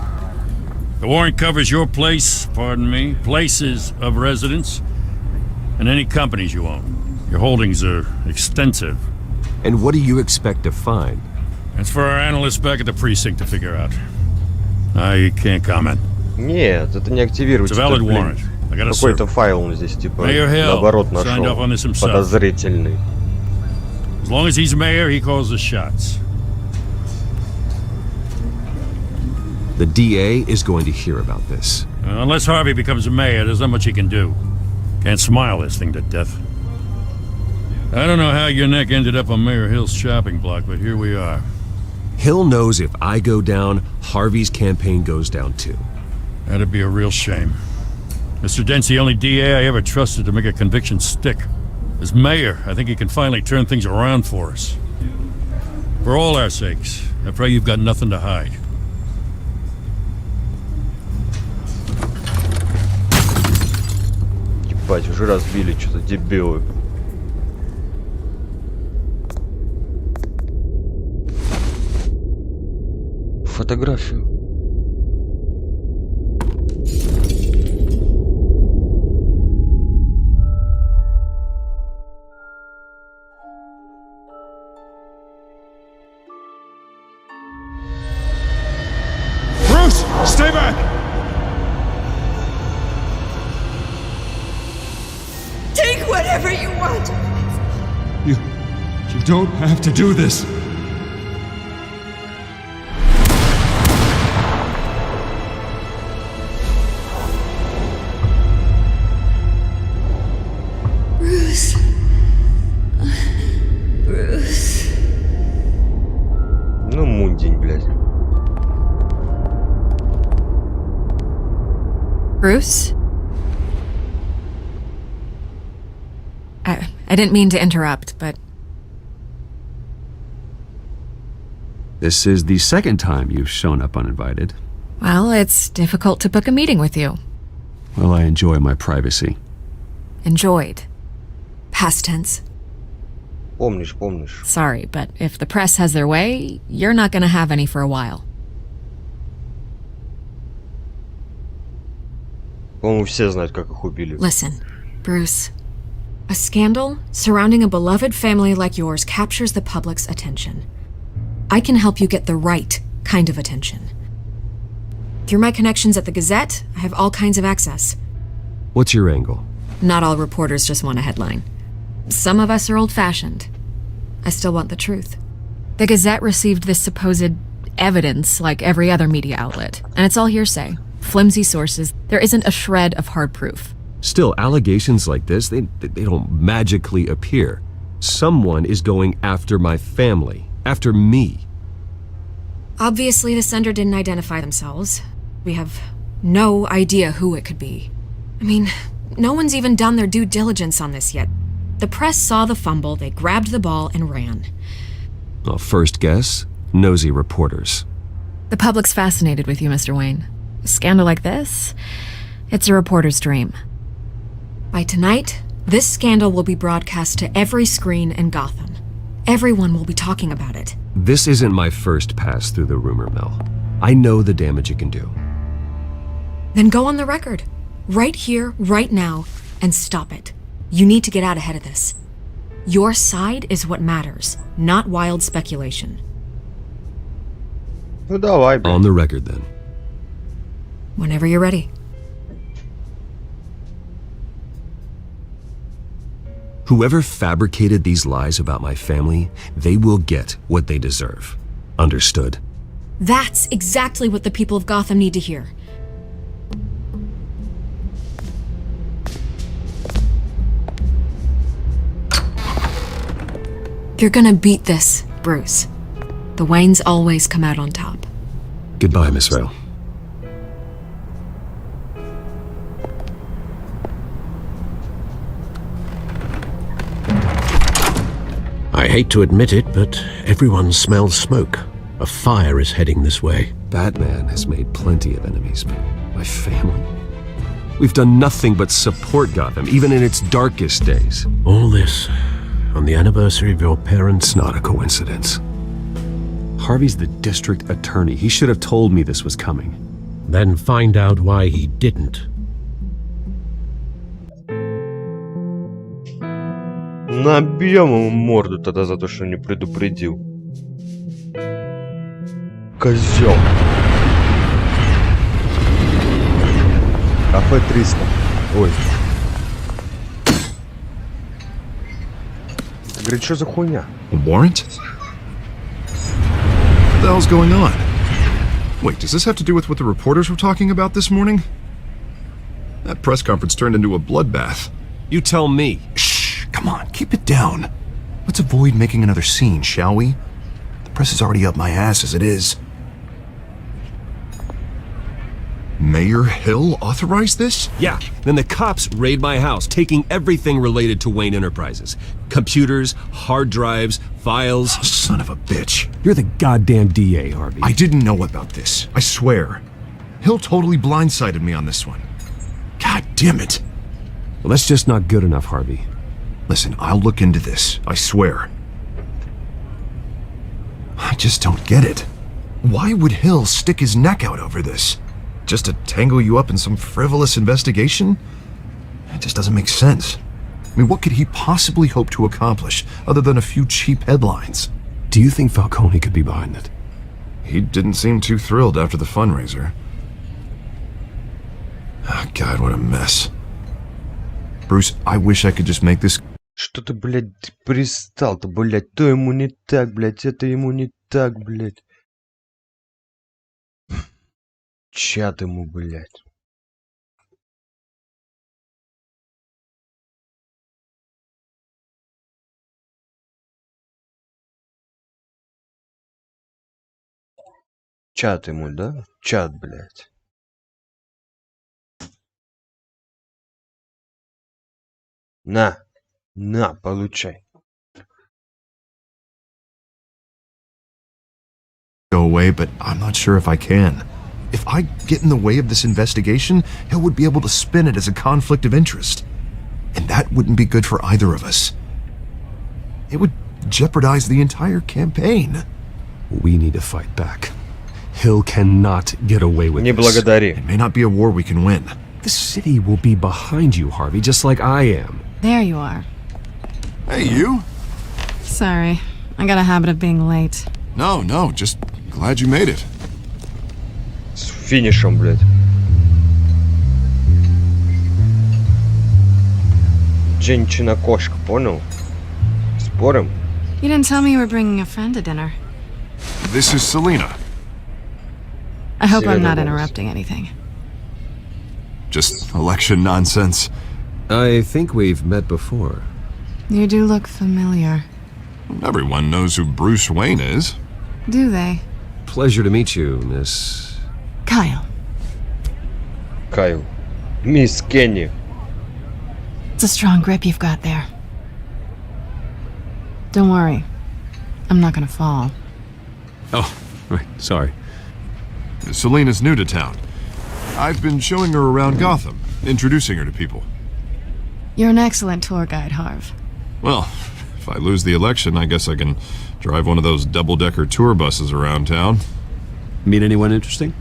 The warrant covers your place, pardon me, places of residence, and any companies you own. Your holdings are extensive. And what do you expect to find? That's for our analysts back at the precinct to figure out. I can't comment. Нет, это не активирует. It's a valid warrant. Какой-то файл он здесь, типа, Mayor Hill наоборот, signed off on this нашел. himself. Подозрительный. As long as he's mayor, he calls the shots. The DA is going to hear about this. Unless Harvey becomes mayor, there's not much he can do. Can't smile this thing to death. I don't know how your neck ended up on Mayor Hill's shopping block, but here we are. Hill knows if I go down, Harvey's campaign goes down too. That'd be a real shame. Mr. Dent's the only DA I ever trusted to make a conviction stick. As mayor, I think he can finally turn things around for us. For all our sakes, I pray you've got nothing to hide. Ебать, уже разбили, что-то дебилы. Фотографию. Bruce, stay back! Take whatever you want. You don't have to do this. Bruce. Bruce. Ну, мундень, блядь. Bruce? I didn't mean to interrupt, but... This is the second time you've shown up uninvited. Well, it's difficult to book a meeting with you. Well, I enjoy my privacy. Enjoyed. Past tense. Помнишь. Sorry, but if the press has their way, you're not gonna have any for a while. По-моему, все знают, как их убили. Listen, Bruce. A scandal surrounding a beloved family like yours captures the public's attention. I can help you get the right kind of attention. Through my connections at the Gazette, I have all kinds of access. What's your angle? Not all reporters just want a headline. Some of us are old-fashioned. I still want the truth. The Gazette received this supposed evidence like every other media outlet, and it's all hearsay. Flimsy sources. There isn't a shred of hard proof. Still, allegations like this, they don't magically appear. Someone is going after my family, after me. Obviously, the sender didn't identify themselves. We have no idea who it could be. I mean, no one's even done their due diligence on this yet. The press saw the fumble, they grabbed the ball and ran. Well, first guess, nosy reporters. The public's fascinated with you, Mr. Wayne. A scandal like this, it's a reporter's dream. By tonight, this scandal will be broadcast to every screen in Gotham. Everyone will be talking about it. This isn't my first pass through the rumor mill. I know the damage it can do. Then go on the record. Right here, right now, and stop it. You need to get out ahead of this. Your side is what matters, not wild speculation. Ну давай, блин. On the record, then. Whenever you're ready. Whoever fabricated these lies about my family, they will get what they deserve. Understood? That's exactly what the people of Gotham need to hear. You're gonna beat this, Bruce. The Waynes always come out on top. Goodbye, Miss Vale. I hate to admit it, but everyone smells smoke. A fire is heading this way. Batman has made plenty of enemies, but my family? We've done nothing but support Gotham, even in its darkest days. All this on the anniversary of your parents'... It's not a coincidence. Harvey's the district attorney. He should have told me this was coming. Then find out why he didn't. Набьем ему морду тогда за то, что не предупредил. Козел. Кафе 300. Ой. Говорит, что за хуйня? A warrant? What the hell's going on? Wait, does this have to do with what the reporters were talking about this morning? That press conference turned into a bloodbath. You tell me. Shh, come on, keep it down. Let's avoid making another scene, shall we? The press is already up my ass as it is. Mayor Hill authorized this? Yeah, then the cops raid my house, taking everything related to Wayne Enterprises. Computers, hard drives, files. Oh, son of a bitch. You're the goddamn DA, Harvey. I didn't know about this, I swear. Hill totally blindsided me on this one. God damn it. Well, that's just not good enough, Harvey. Listen, I'll look into this, I swear. I just don't get it. Why would Hill stick his neck out over this? Just to tangle you up in some frivolous investigation? It just doesn't make sense. I mean, what could he possibly hope to accomplish other than a few cheap headlines? Do you think Falcone could be behind it? He didn't seem too thrilled after the fundraiser. Oh, God, what a mess. Bruce, I wish I could just make this... Что ты, блядь, пристал-то, блядь? То ему не так, блядь, это ему не так, блядь. Чат ему, блядь. Чат ему, да? Чат, блядь. На. На, получай. Go away, but I'm not sure if I can. If I get in the way of this investigation, Hill would be able to spin it as a conflict of interest. And that wouldn't be good for either of us. It would jeopardize the entire campaign. We need to fight back. Hill cannot get away with Не this. благодари. It may not be a war we can win. The city will be behind you, Harvey, just like I am. There you are. Hey, you? Sorry, I got a habit of being late. No, just glad you made it. С финишем, блядь. Женщина-кошка, понял? Спорим? You didn't tell me you were bringing a friend to dinner. This is Selena. I hope I'm not interrupting anything. Just election nonsense. I think we've met before. You do look familiar. Everyone knows who Bruce Wayne is. Do they? Pleasure to meet you, Miss... Kyle. Кайл. Мисс Кенни. It's a strong grip you've got there. Don't worry. I'm not gonna fall. Oh, right, sorry. Selena's new to town. I've been showing her around Gotham, introducing her to people. You're an excellent tour guide, Harv. Well, if I lose the election, I guess I can drive one of those double-decker tour buses around town. Meet anyone interesting?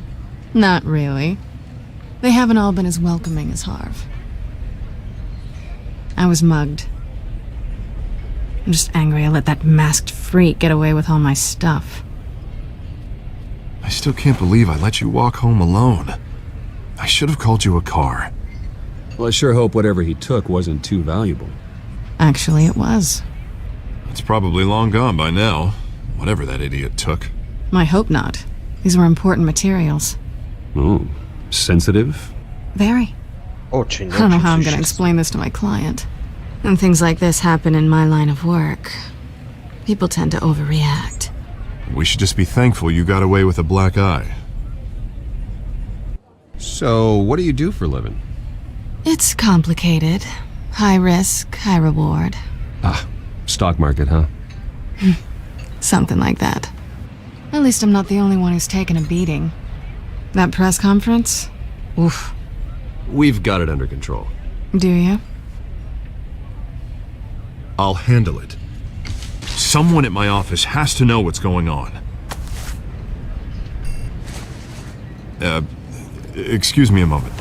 Not really. They haven't all been as welcoming as Harv. I was mugged. I'm just angry I let that masked freak get away with all my stuff. I still can't believe I let you walk home alone. I should have called you a car. Well, I sure hope whatever he took wasn't too valuable. Actually, it was. It's probably long gone by now, whatever that idiot took. I hope not. These were important materials. Ooh, sensitive? Very. Очень, I don't know how I'm очень gonna чувствительно. explain this to my client. When things like this happen in my line of work, people tend to overreact. We should just be thankful you got away with a black eye. So, what do you do for a living? It's complicated. High risk, high reward. Ah, stock market, huh? Something like that. At least I'm not the only one who's taken a beating. That press conference? Oof. We've got it under control. Do you? I'll handle it. Someone at my office has to know what's going on. Excuse me a moment.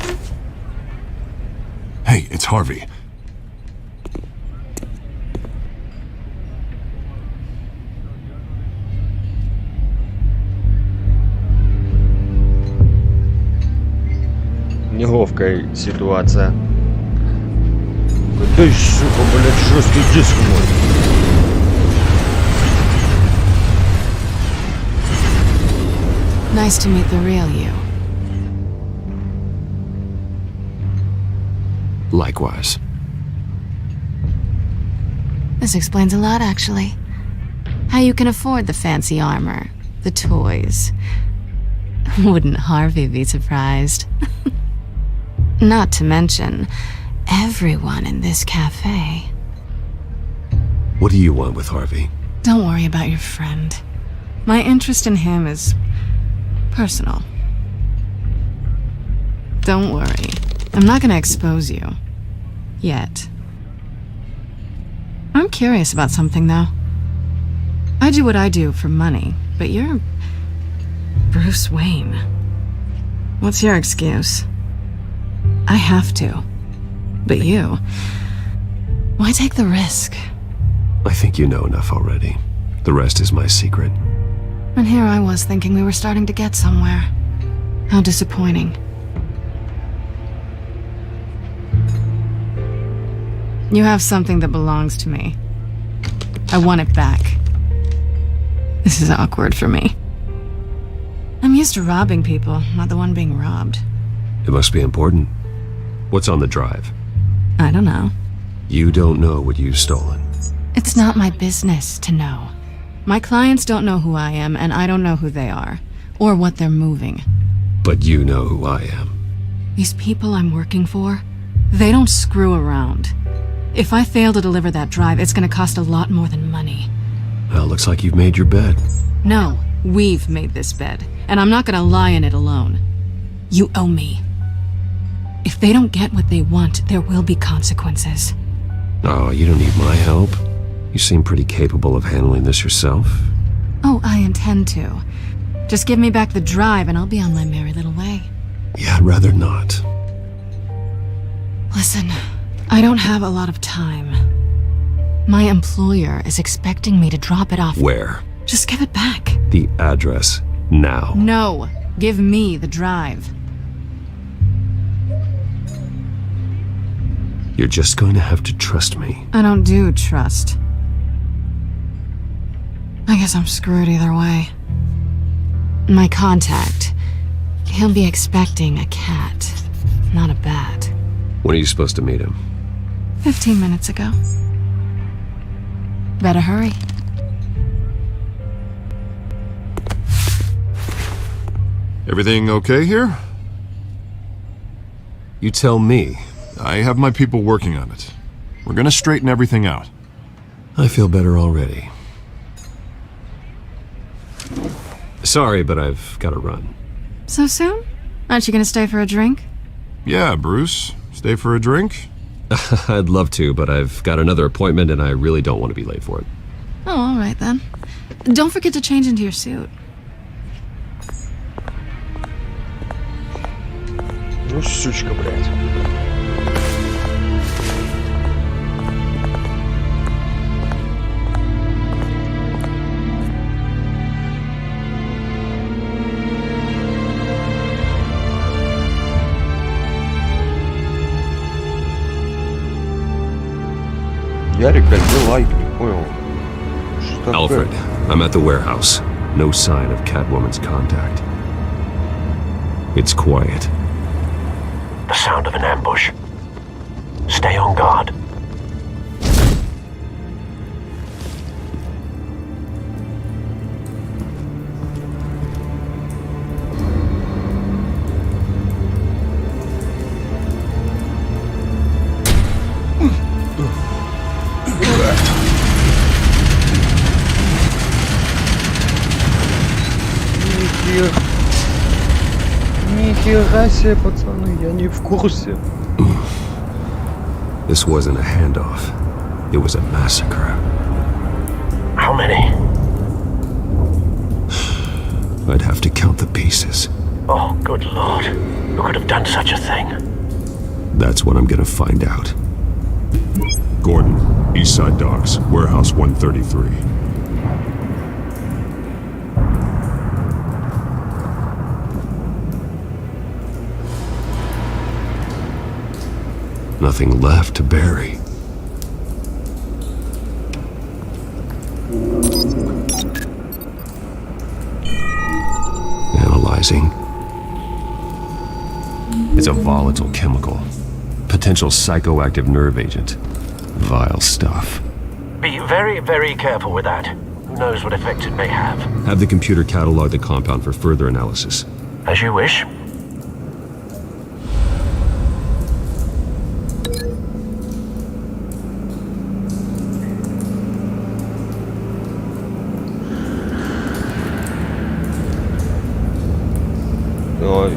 Hey, it's Harvey. Неловкая ситуация. Ты, сука, блядь, жесткий диск мой. Nice to meet the real you. Likewise. This explains a lot, actually. How you can afford the fancy armor, the toys. Wouldn't Harvey be surprised? Not to mention, everyone in this cafe. What do you want with Harvey? Don't worry about your friend. My interest in him is personal. Don't worry. I'm not gonna expose you. Yet. I'm curious about something, though. I do what I do for money, but you're Bruce Wayne. What's your excuse? I have to. But you, why take the risk? I think you know enough already. The rest is my secret. And here I was thinking we were starting to get somewhere. How disappointing. You have something that belongs to me. I want it back. This is awkward for me. I'm used to robbing people, not the one being robbed. It must be important. What's on the drive? I don't know. You don't know what you've stolen. It's not my business to know. My clients don't know who I am, and I don't know who they are, or what they're moving. But you know who I am. These people I'm working for, they don't screw around. If I fail to deliver that drive, it's gonna cost a lot more than money. Well, looks like you've made your bed. No, we've made this bed, and I'm not gonna lie in it alone. You owe me. If they don't get what they want, there will be consequences. Oh, you don't need my help. You seem pretty capable of handling this yourself. Oh, I intend to. Just give me back the drive and I'll be on my merry little way. Yeah, I'd rather not. Listen, I don't have a lot of time. My employer is expecting me to drop it off. Where? Just give it back. The address, now. No, give me the drive. You're just going to have to trust me. I don't do trust. I guess I'm screwed either way. My contact, he'll be expecting a cat, not a bat. When are you supposed to meet him? 15 minutes ago. Better hurry. Everything okay here? You tell me. I have my people working on it. We're gonna straighten everything out. I feel better already. Sorry, but I've got to run. So soon? Aren't you gonna stay for a drink? Yeah, Bruce. Stay for a drink? I'd love to, but I've got another appointment and I really don't want to be late for it. Oh, all right then. Don't forget to change into your suit. Ну, сучка, блядь. Ярик, где лайк? Не понял. Что Alfred, такое? I'm at the warehouse. No sign of Catwoman's contact. It's quiet. The sound of an ambush. Stay on guard. Нихера себе, пацаны, я не в курсе. This wasn't a handoff. It was a massacre. How many? I'd have to count the pieces. Oh, good lord. Who could have done such a thing? That's what I'm gonna find out. Gordon, Eastside Docks, Warehouse 133. Nothing left to bury. Analyzing. It's a volatile chemical. Potential psychoactive nerve agent. Vile stuff. Be very, very careful with that. Who knows what effect it may have. Have the computer catalog the compound for further analysis. As you wish. Ой.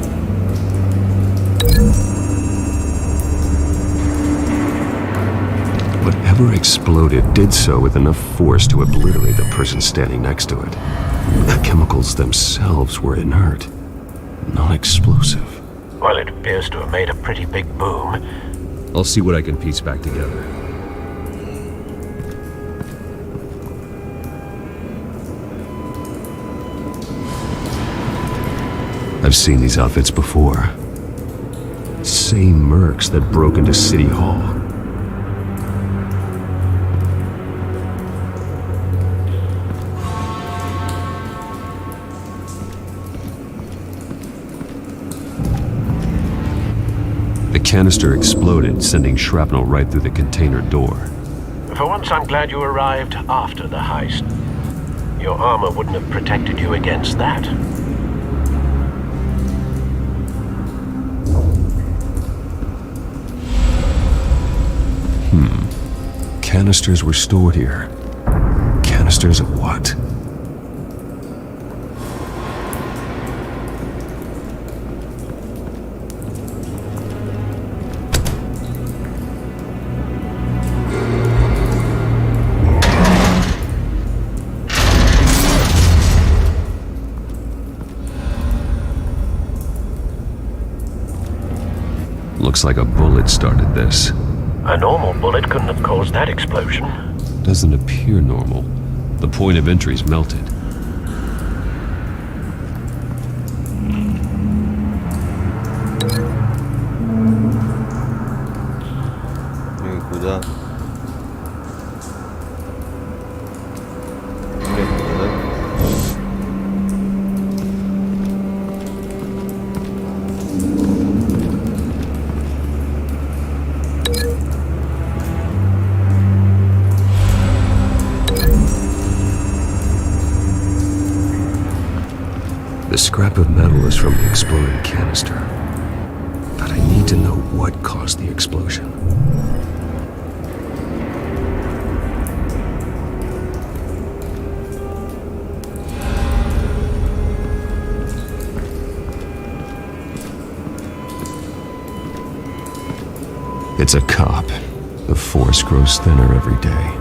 Whatever exploded did so with enough force to obliterate the person standing next to it. The chemicals themselves were inert, non-explosive. Well, it appears to have made a pretty big boom. I'll see what I can piece back together. I've seen these outfits before. Same mercs that broke into City Hall. The canister exploded, sending shrapnel right through the container door. For once, I'm glad you arrived after the heist. Your armor wouldn't have protected you against that. Canisters were stored here. Canisters of what? Looks like a bullet started this. A normal bullet couldn't have caused that explosion. Doesn't appear normal. The point of entry's melted. Ну и куда? The scrap of metal is from the exploding canister. But I need to know what caused the explosion. It's a cop. The force grows thinner every day.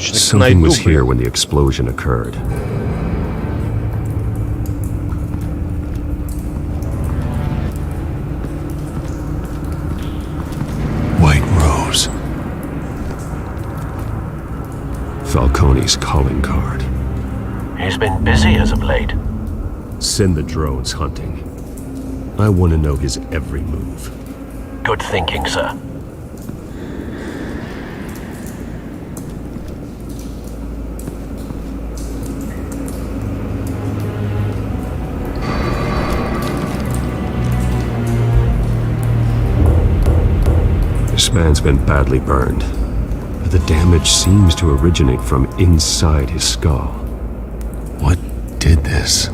Something was here when the explosion occurred. White Rose. Falcone's calling card. He's been busy as of late. Send the drones hunting. I want to know his every move. Good thinking, sir. This man's been badly burned, but the damage seems to originate from inside his skull. What did this?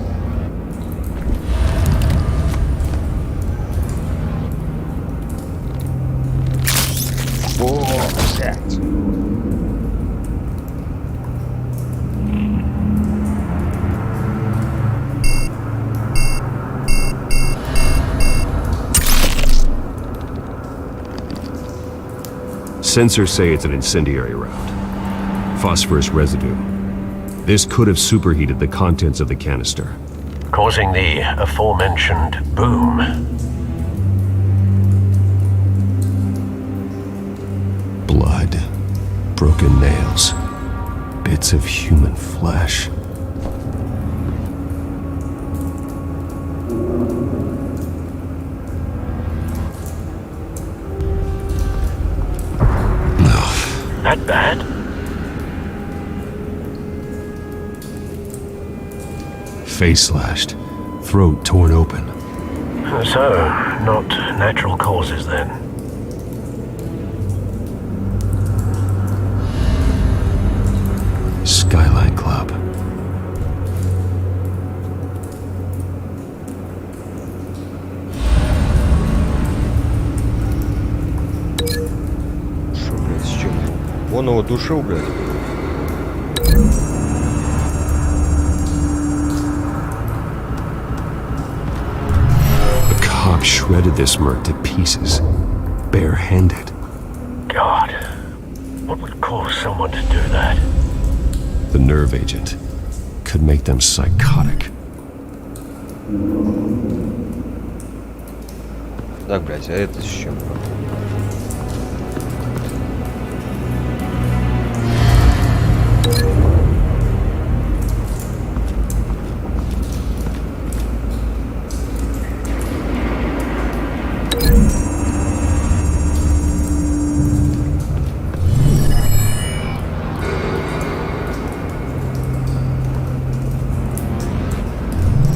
Sensors say it's an incendiary round. Phosphorus residue. This could have superheated the contents of the canister, causing the aforementioned boom. Blood, broken nails, bits of human flesh. That bad? Face slashed, throat torn open. So, not natural causes then. Skyline Club. Он его душил, блядь. The cop shredded this merc to pieces, barehanded. God, what would cause someone to do that? The nerve agent could make them psychotic. Так, блядь, а это с чем?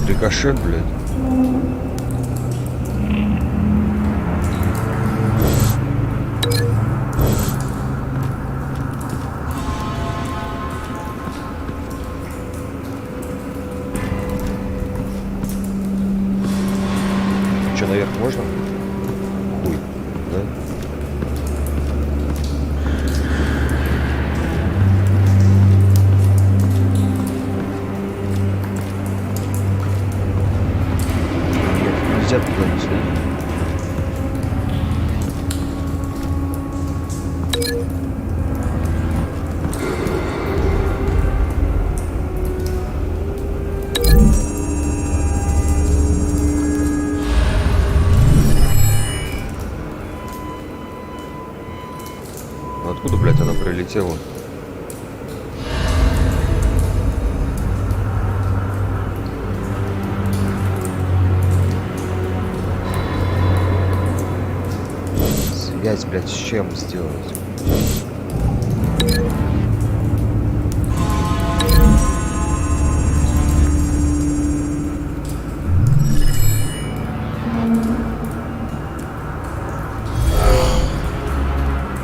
Рикошет, блядь. наверх можно? Хуй, да? Нет, нельзя туда не сходить. Откуда, блядь, она прилетела? Связь, блядь, с чем сделать?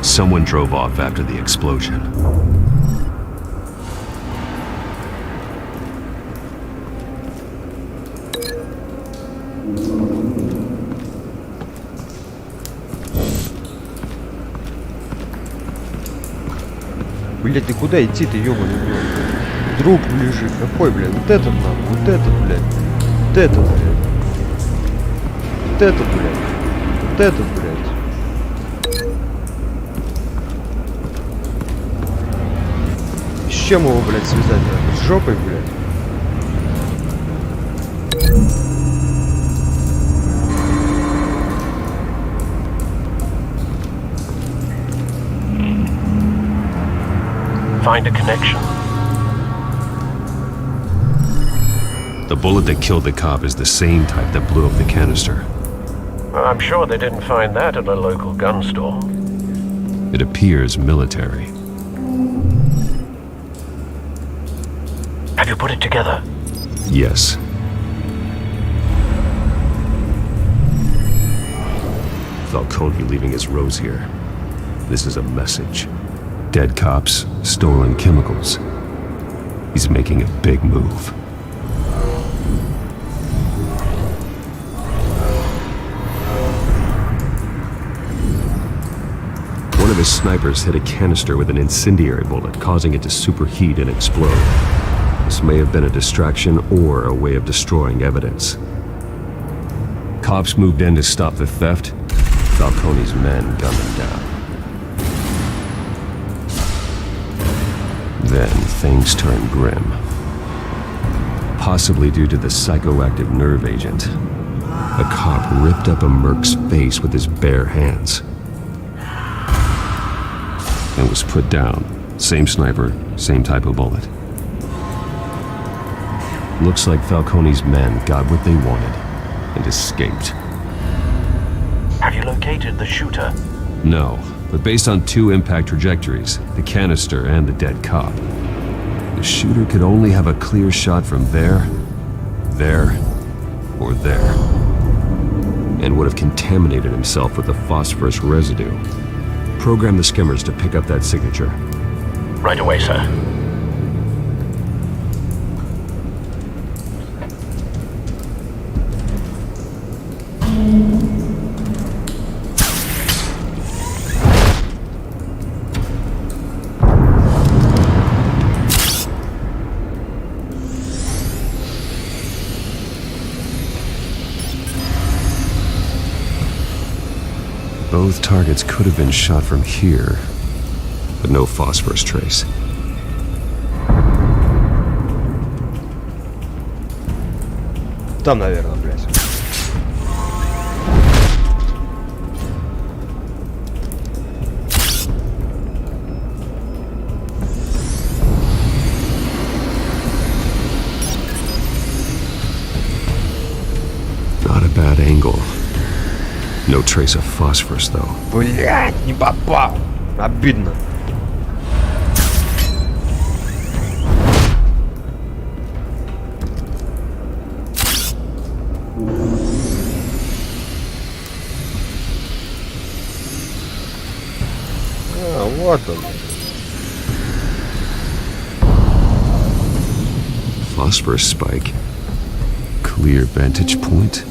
Someone drove off after the explosion. Блять, ты куда идти-то, ёбаный в рот? Друг лежит. Какой, блядь? Вот этот нахуй, вот этот, блядь. Вот этот, блядь. Вот этот, блядь. Вот этот, блядь. С чем его, блядь, связать надо? С жопой, блядь? Find a connection. The bullet that killed the cop is the same type that blew up the canister. I'm sure they didn't find that at a local gun store. It appears military. Have you put it together? Yes. Falcone leaving his rose here. This is a message. Dead cops, stolen chemicals. He's making a big move. One of his snipers hit a canister with an incendiary bullet, causing it to superheat and explode. This may have been a distraction or a way of destroying evidence. Cops moved in to stop the theft. Falcone's men gunned them down. Then things turned grim. Possibly due to the psychoactive nerve agent. A cop ripped up a merc's face with his bare hands. And was put down. Same sniper, same type of bullet. Looks like Falcone's men got what they wanted and escaped. Have you located the shooter? No, but based on two impact trajectories, the canister and the dead cop, the shooter could only have a clear shot from there, or there, and would have contaminated himself with the phosphorus residue. Program the skimmers to pick up that signature. Right away, sir. Both targets could have been shot from here, but no phosphorus trace. Там, наверное, блядь. Not a bad angle. No trace of phosphorus, though. Блядь, не попал. Обидно. А, вот он. Phosphorus spike. Clear vantage point.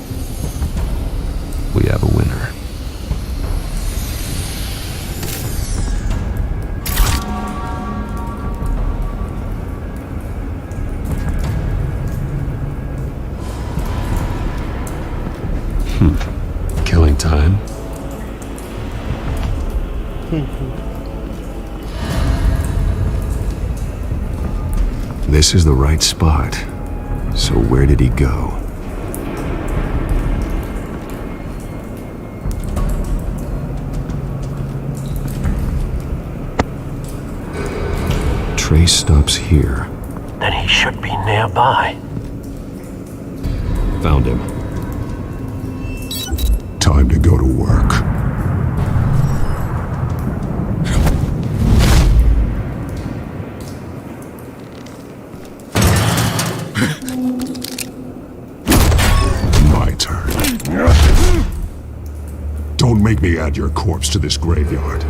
time. This is the right spot. So where did he go? Trace stops here. Then he should be nearby. Found him. Time to go to work. My turn. Don't make me add your corpse to this graveyard.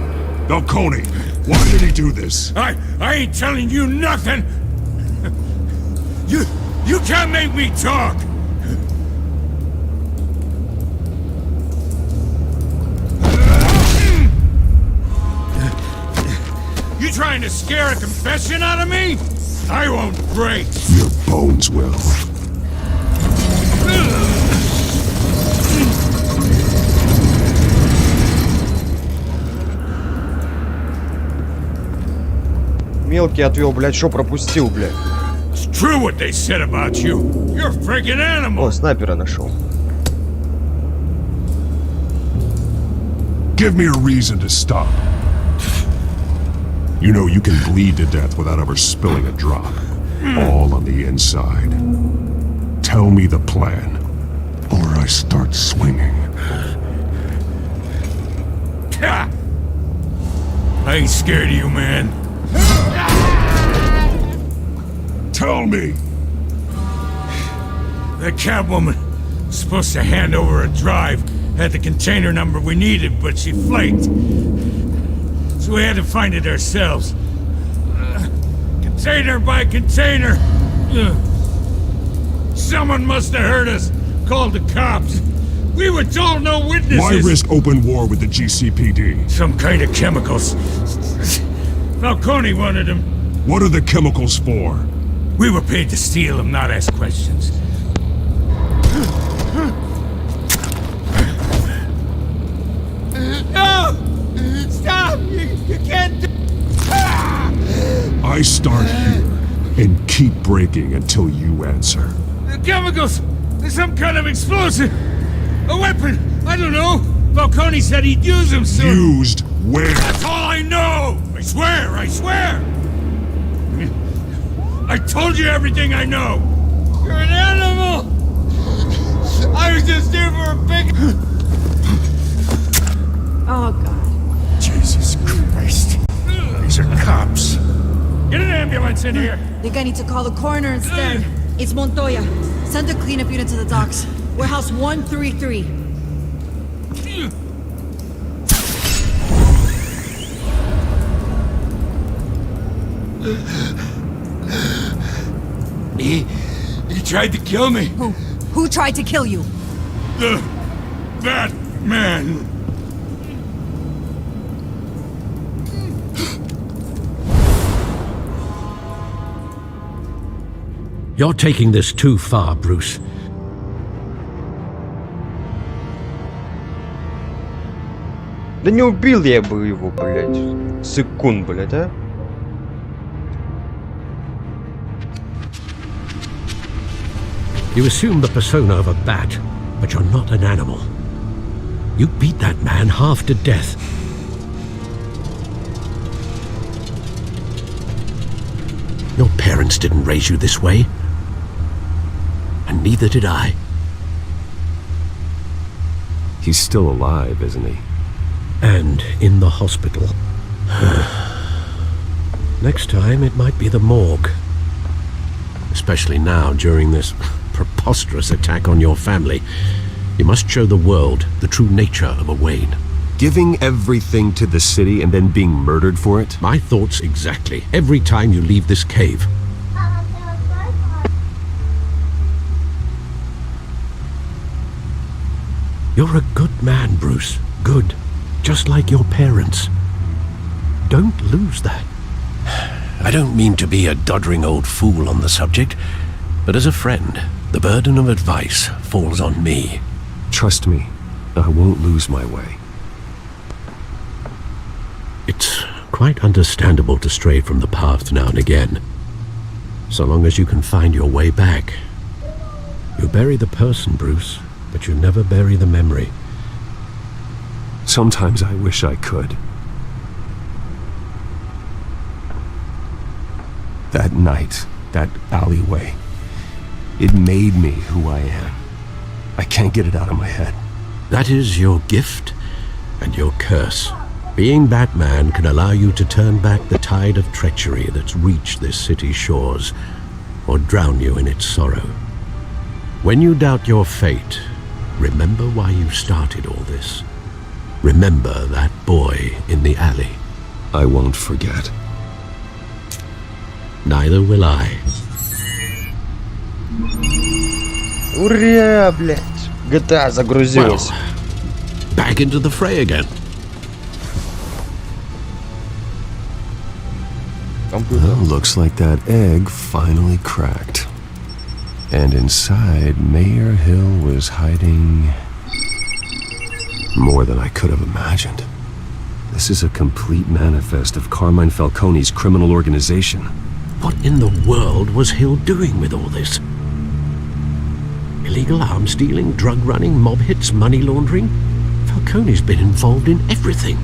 Falcone, why did he do this? I ain't telling you nothing! You can't make me talk! You trying to scare a confession out of me? I won't break! Your bones will. Мелкий отвел, блядь, что пропустил, блядь? It's true what they said about you. You're a freaking animal. О, снайпера нашел. Give me a reason to stop. You know you can bleed to death without ever spilling a drop. All on the inside. Tell me the plan, or I start swinging. I ain't scared of you, man. Tell me! The Catwoman was supposed to hand over a drive, had the container number we needed, but she flaked. So we had to find it ourselves. Container by container. Someone must have heard us, called the cops. We were told no witnesses. Why risk open war with the GCPD? Some kind of chemicals. Falcone wanted them. What are the chemicals for? We were paid to steal them, not ask questions. No! Stop! You can't do... I start here and keep breaking until you answer. The chemicals! There's some kind of explosive! A weapon! I don't know! Falcone said he'd use them soon! Used where? That's all I know! I swear! I swear! I told you everything I know! You're an animal! I was just here for a big... Oh, God. Jesus Christ. These are cops. Get an ambulance in here! Think I need to call the coroner instead. It's Montoya. Send a cleanup unit to the docks. Warehouse 133. He tried to kill me. Who tried to kill you? That man. You're taking this too far, Bruce. Да не убил я бы его, блядь. Секунд, блядь, а? You assume the persona of a bat, but you're not an animal. You beat that man half to death. Your parents didn't raise you this way. And neither did I. He's still alive, isn't he? And in the hospital. Next time, it might be the morgue. Especially now, during this preposterous attack on your family. You must show the world the true nature of a Wayne. Giving everything to the city and then being murdered for it? My thoughts exactly. Every time you leave this cave. You're a good man, Bruce. Good. Just like your parents. Don't lose that. I don't mean to be a doddering old fool on the subject, but as a friend, the burden of advice falls on me. Trust me, I won't lose my way. It's quite understandable to stray from the path now and again, so long as you can find your way back. You bury the person, Bruce, but you never bury the memory. Sometimes I wish I could. That night, that alleyway, it made me who I am. I can't get it out of my head. That is your gift and your curse. Being Batman can allow you to turn back the tide of treachery that's reached this city's shores, or drown you in its sorrow. When you doubt your fate, remember why you started all this. Remember that boy in the alley. I won't forget. Neither will I. Ура, блядь! GTA загрузилась. Well, back into the fray again. Well, looks like that egg finally cracked. And inside, Mayor Hill was hiding more than I could have imagined. This is a complete manifest of Carmine Falcone's criminal organization. What in the world was Hill doing with all this? Illegal arms dealing, drug running, mob hits, money laundering? Falcone's been involved in everything.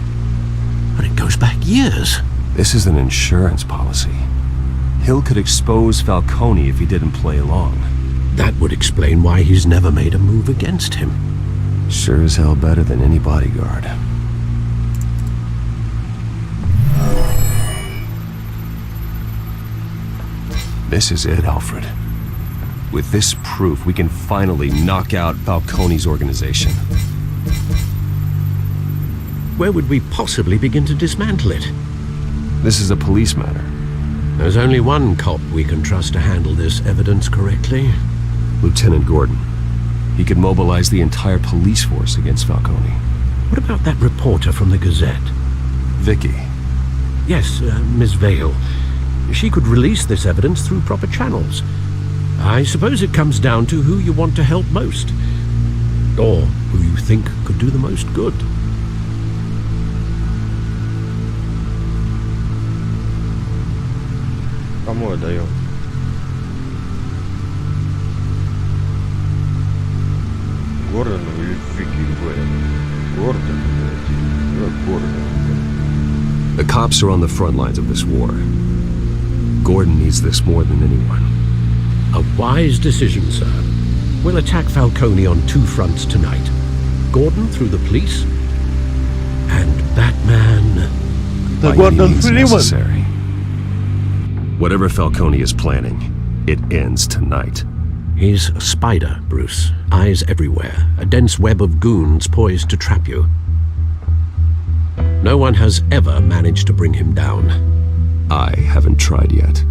And it goes back years. This is an insurance policy. Hill could expose Falcone if he didn't play along. That would explain why he's never made a move against him. Sure as hell better than any bodyguard. This is it, Alfred. With this proof, we can finally knock out Falcone's organization. Where would we possibly begin to dismantle it? This is a police matter. There's only one cop we can trust to handle this evidence correctly. Lieutenant Gordon. He could mobilize the entire police force against Falcone. What about that reporter from the Gazette? Vicky. Yes, Miss Vale. She could release this evidence through proper channels. I suppose it comes down to who you want to help most. Or who you think could do the most good. Кому я даю? Гордону или Вики говорят? Гордон, блядь. Гордон. The cops are on the front lines of this war. Gordon needs this more than anyone. A wise decision, sir. We'll attack Falcone on two fronts tonight. Gordon through the police, and Batman... By means necessary. Whatever Falcone is planning, it ends tonight. He's a spider, Bruce. Eyes everywhere. A dense web of goons poised to trap you. No one has ever managed to bring him down. I haven't tried yet.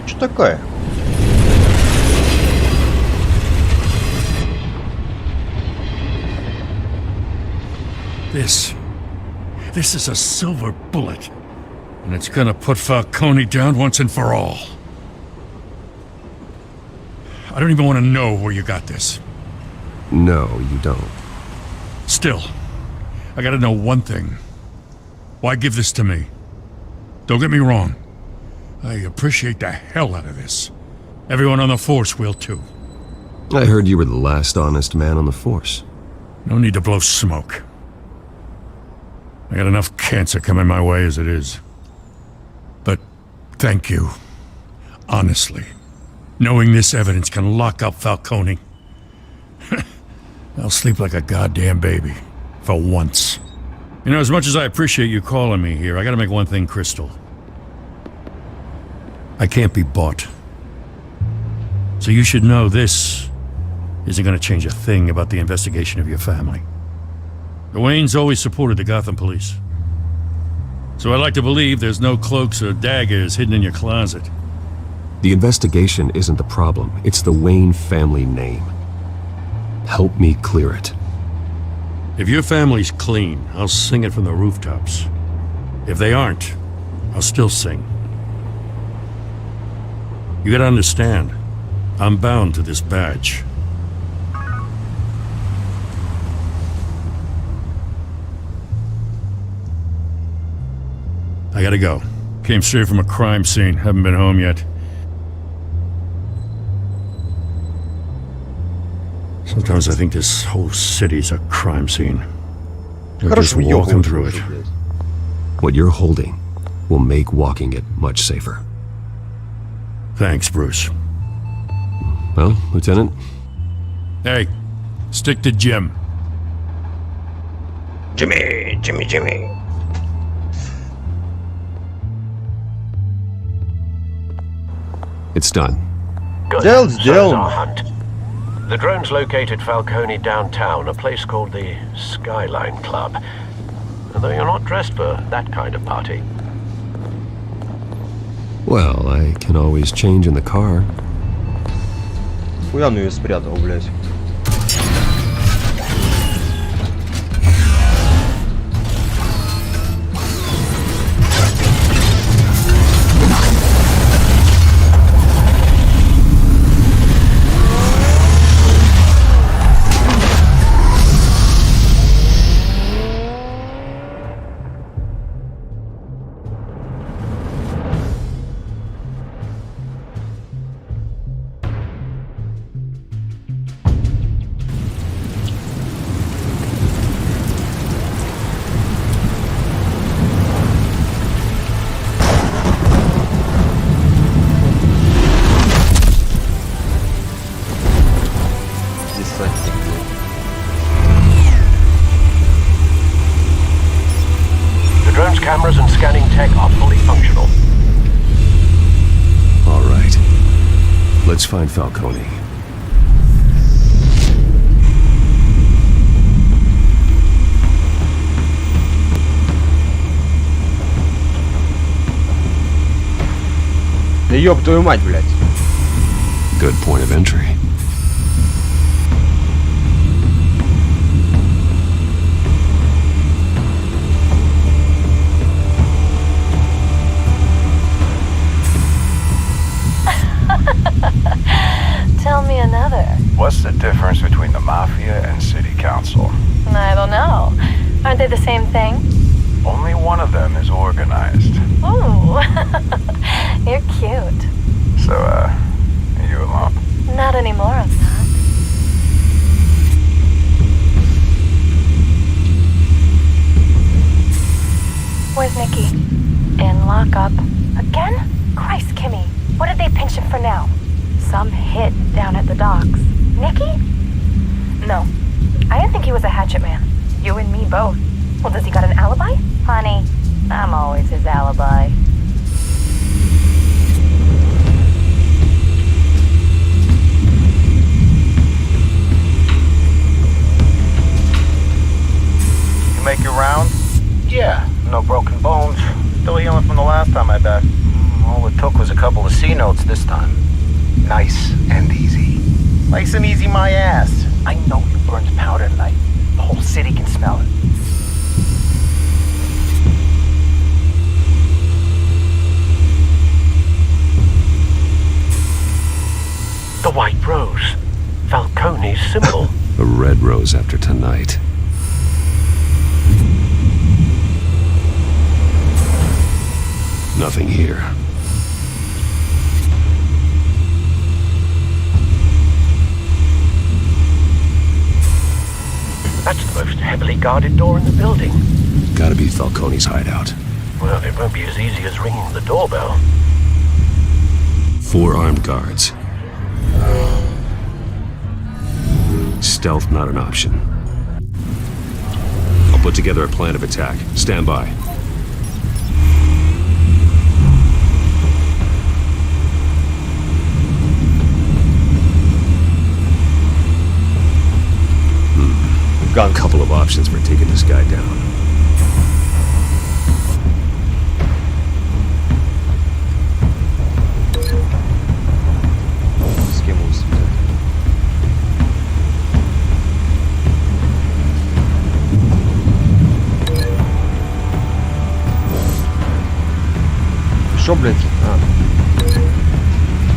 Что такое? This is a silver bullet, and it's gonna put Falcone down once and for all. I don't even want to know where you got this. No, you don't. Still, I gotta know one thing. Why give this to me? Don't get me wrong. I appreciate the hell out of this. Everyone on the force will too. I heard you were the last honest man on the force. No need to blow smoke. I got enough cancer coming my way as it is. But thank you. Honestly. Knowing this evidence can lock up Falcone. I'll sleep like a goddamn baby. For once. You know, as much as I appreciate you calling me here, I gotta make one thing crystal. I can't be bought. So you should know this isn't gonna change a thing about the investigation of your family. The Waynes always supported the Gotham police. So I like to believe there's no cloaks or daggers hidden in your closet. The investigation isn't the problem. It's the Wayne family name. Help me clear it. If your family's clean, I'll sing it from the rooftops. If they aren't, I'll still sing. You gotta understand, I'm bound to this badge. I gotta go. Came straight from a crime scene. Haven't been home yet. Sometimes I think this whole city's a crime scene. We're just walking through it. What you're holding will make walking it much safer. Thanks, Bruce. Well, Lieutenant? Hey, stick to Jim. Jimmy. It's done. Good. So is our hunt. The drones located Falcone downtown, a place called the Skyline Club. Although you're not dressed for that kind of party. Well, I can always change in the car. Хуя он ее спрятал, блядь. Cameras and scanning tech are fully functional. All right. Let's find Falcone. Да ёб твою мать, блядь. Good point of entry. Tell me another. What's the difference between the Mafia and City Council? I don't know. Aren't they the same thing? Only one of them is organized. Ooh. You're cute. So, are you a lump? Not anymore, I'm not. Where's Nikki? In lockup. Again? Christ, Kimmy. What did they pinch him for now? Some hit down at the docks. Nikki? No. I didn't think he was a hatchet man. You and me both. Well, does he got an alibi? Honey, I'm always his alibi. You make your round? Yeah, no broken bones. Still healing from the last time, I bet. All it took was a couple of C notes this time. Nice and easy. Nice and easy my ass. I know you burned powder tonight. The whole city can smell it. The white rose. Falcone's symbol. A red rose after tonight. Nothing here. That's the most heavily guarded door in the building. Gotta be Falcone's hideout. Well, it won't be as easy as ringing the doorbell. 4 armed guards. Stealth not an option. I'll put together a plan of attack. Stand by. Got a couple of options for taking this guy down.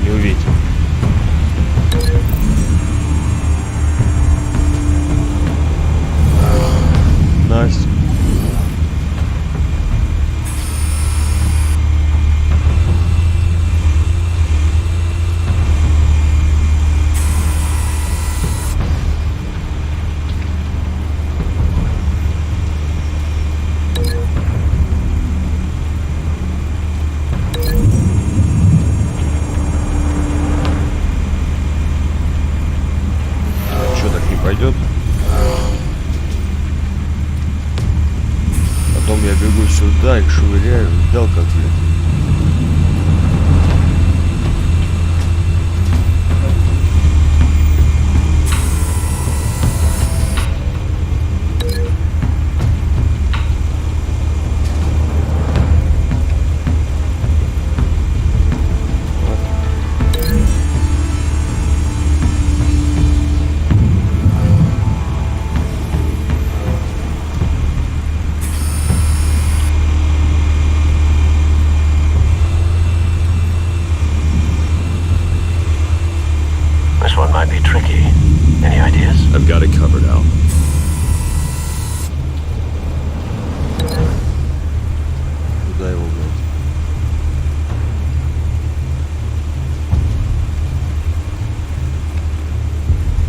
Не увидел. Настя. Пойдет. Потом я бегу сюда, их швыряю. Видал, как, блядь. I've got it covered, Al. Куда его,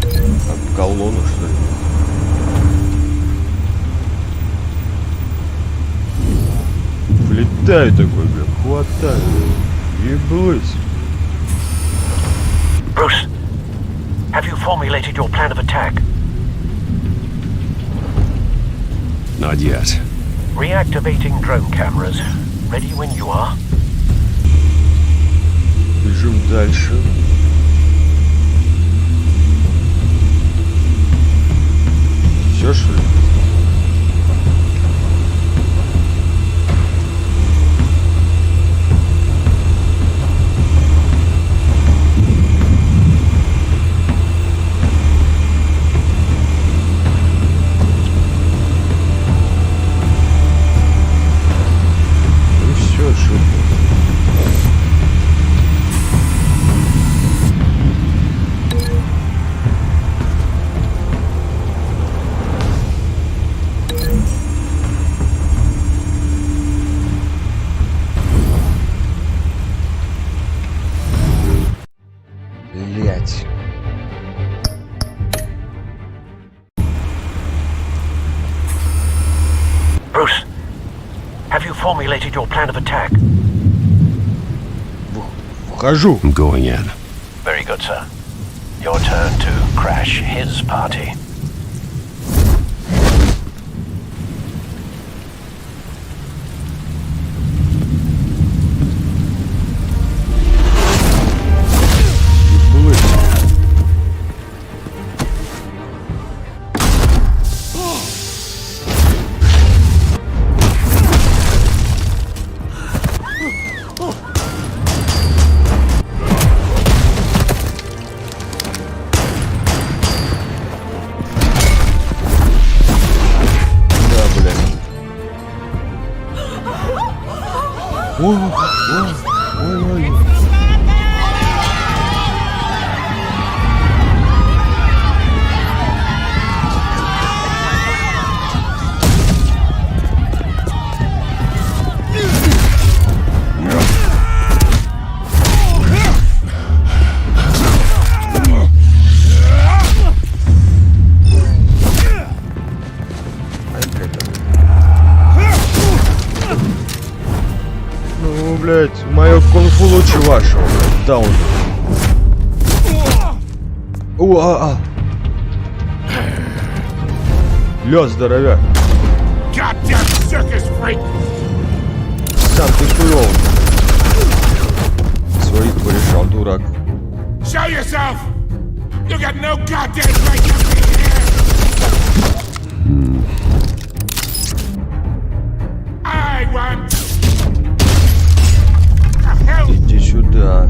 блядь? Так, в колонну, что ли? Влетаю такой, блядь, хватаю. Еблось. Bruce, have you formulated your plan of attack? Not yet. Reactivating drone cameras. Ready when you are. Бежим дальше. Все, что ли? Блять. Bruce, have you formulated your plan of attack? Вхожу. I'm going in. Very good, sir. Your turn to crash his party. Ой. Ну, блядь, мое кунг-фу лучше вашего, блядь, даун. Ля, здоровяк. Сам ты клоун. Своих порешал, дурак. Show yourself! You got no goddamn right to be here! I want... Иди сюда.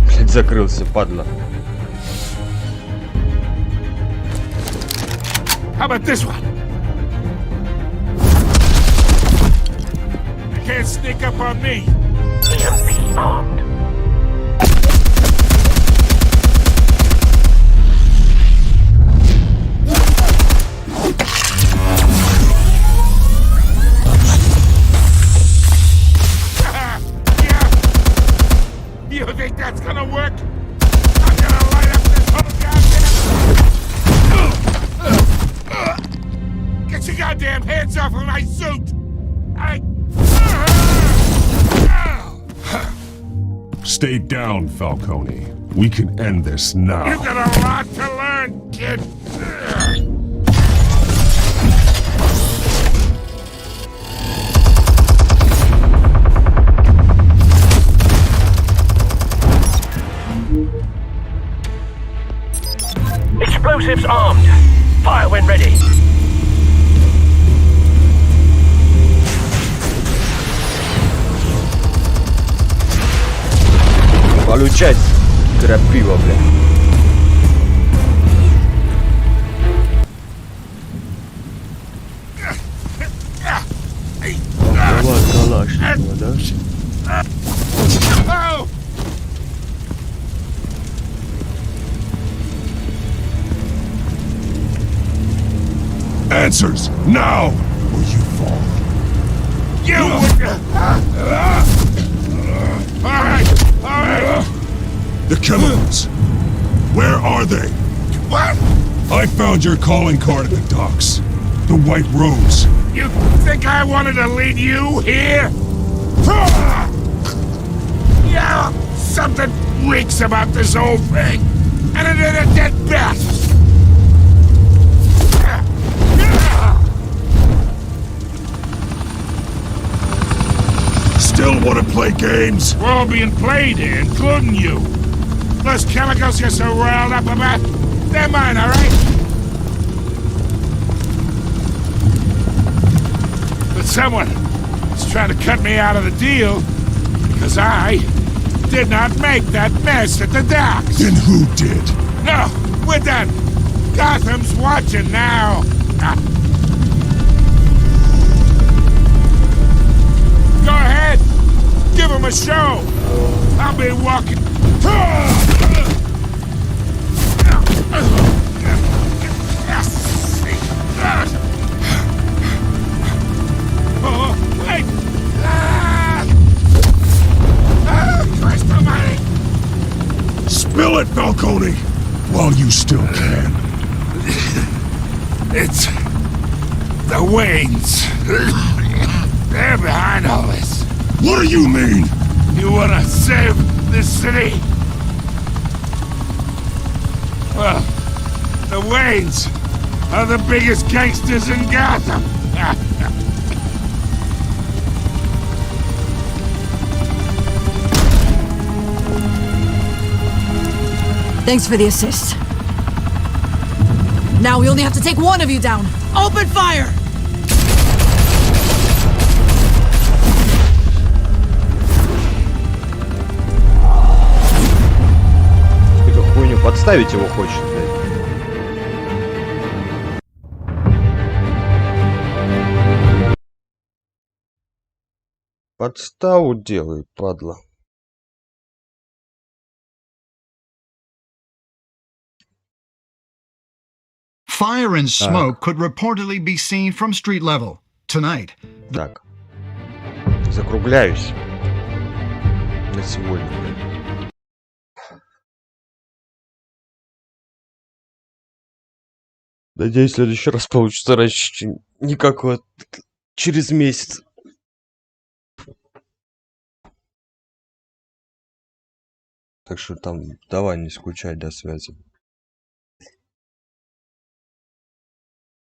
Блядь, закрылся, падла. about this one? You can't sneak up on me. EMP armed. You think that's gonna work? I'm gonna light up this whole goddamn... Get your goddamn hands off of my suit! Stay down, Falcone. We can end this now. You've got a lot to learn, kid. Explosives armed. Fire when ready. Получать крапива, бля. Автомат Калашникова, да? Answers, now! Or you fall. You Alright! The chemicals. Where are they? What? I found your calling card at the docks. The White Rose. You think I wanted to lead you here? Yeah, something reeks about this whole thing. And it ain't a dead bat. Still want to play games? We're all being played here, including you. Those chemicals you're so riled up about, they're mine, all right? But someone is trying to cut me out of the deal because I did not make that mess at the docks. Then who did? No, we're done. Gotham's watching now. Go ahead. Give him a show. I'll be walking. Oh, wait. Christ almighty. Spill it, Falcone, while you still can. It's the Waynes. They're behind all this. What do you mean? You wanna save this city? Well, the Waynes are the biggest gangsters in Gotham. Thanks for the assist. Now we only have to take one of you down. Open fire! Эту хуйню подставить его хочет, блядь. Подставу делает, падла. Fire and smoke could reportedly be seen from street level tonight. Так. Закругляюсь. На сегодня, блядь. Надеюсь, в следующий раз получится раньше, не как вот через месяц. Так что там давай не скучай, до связи.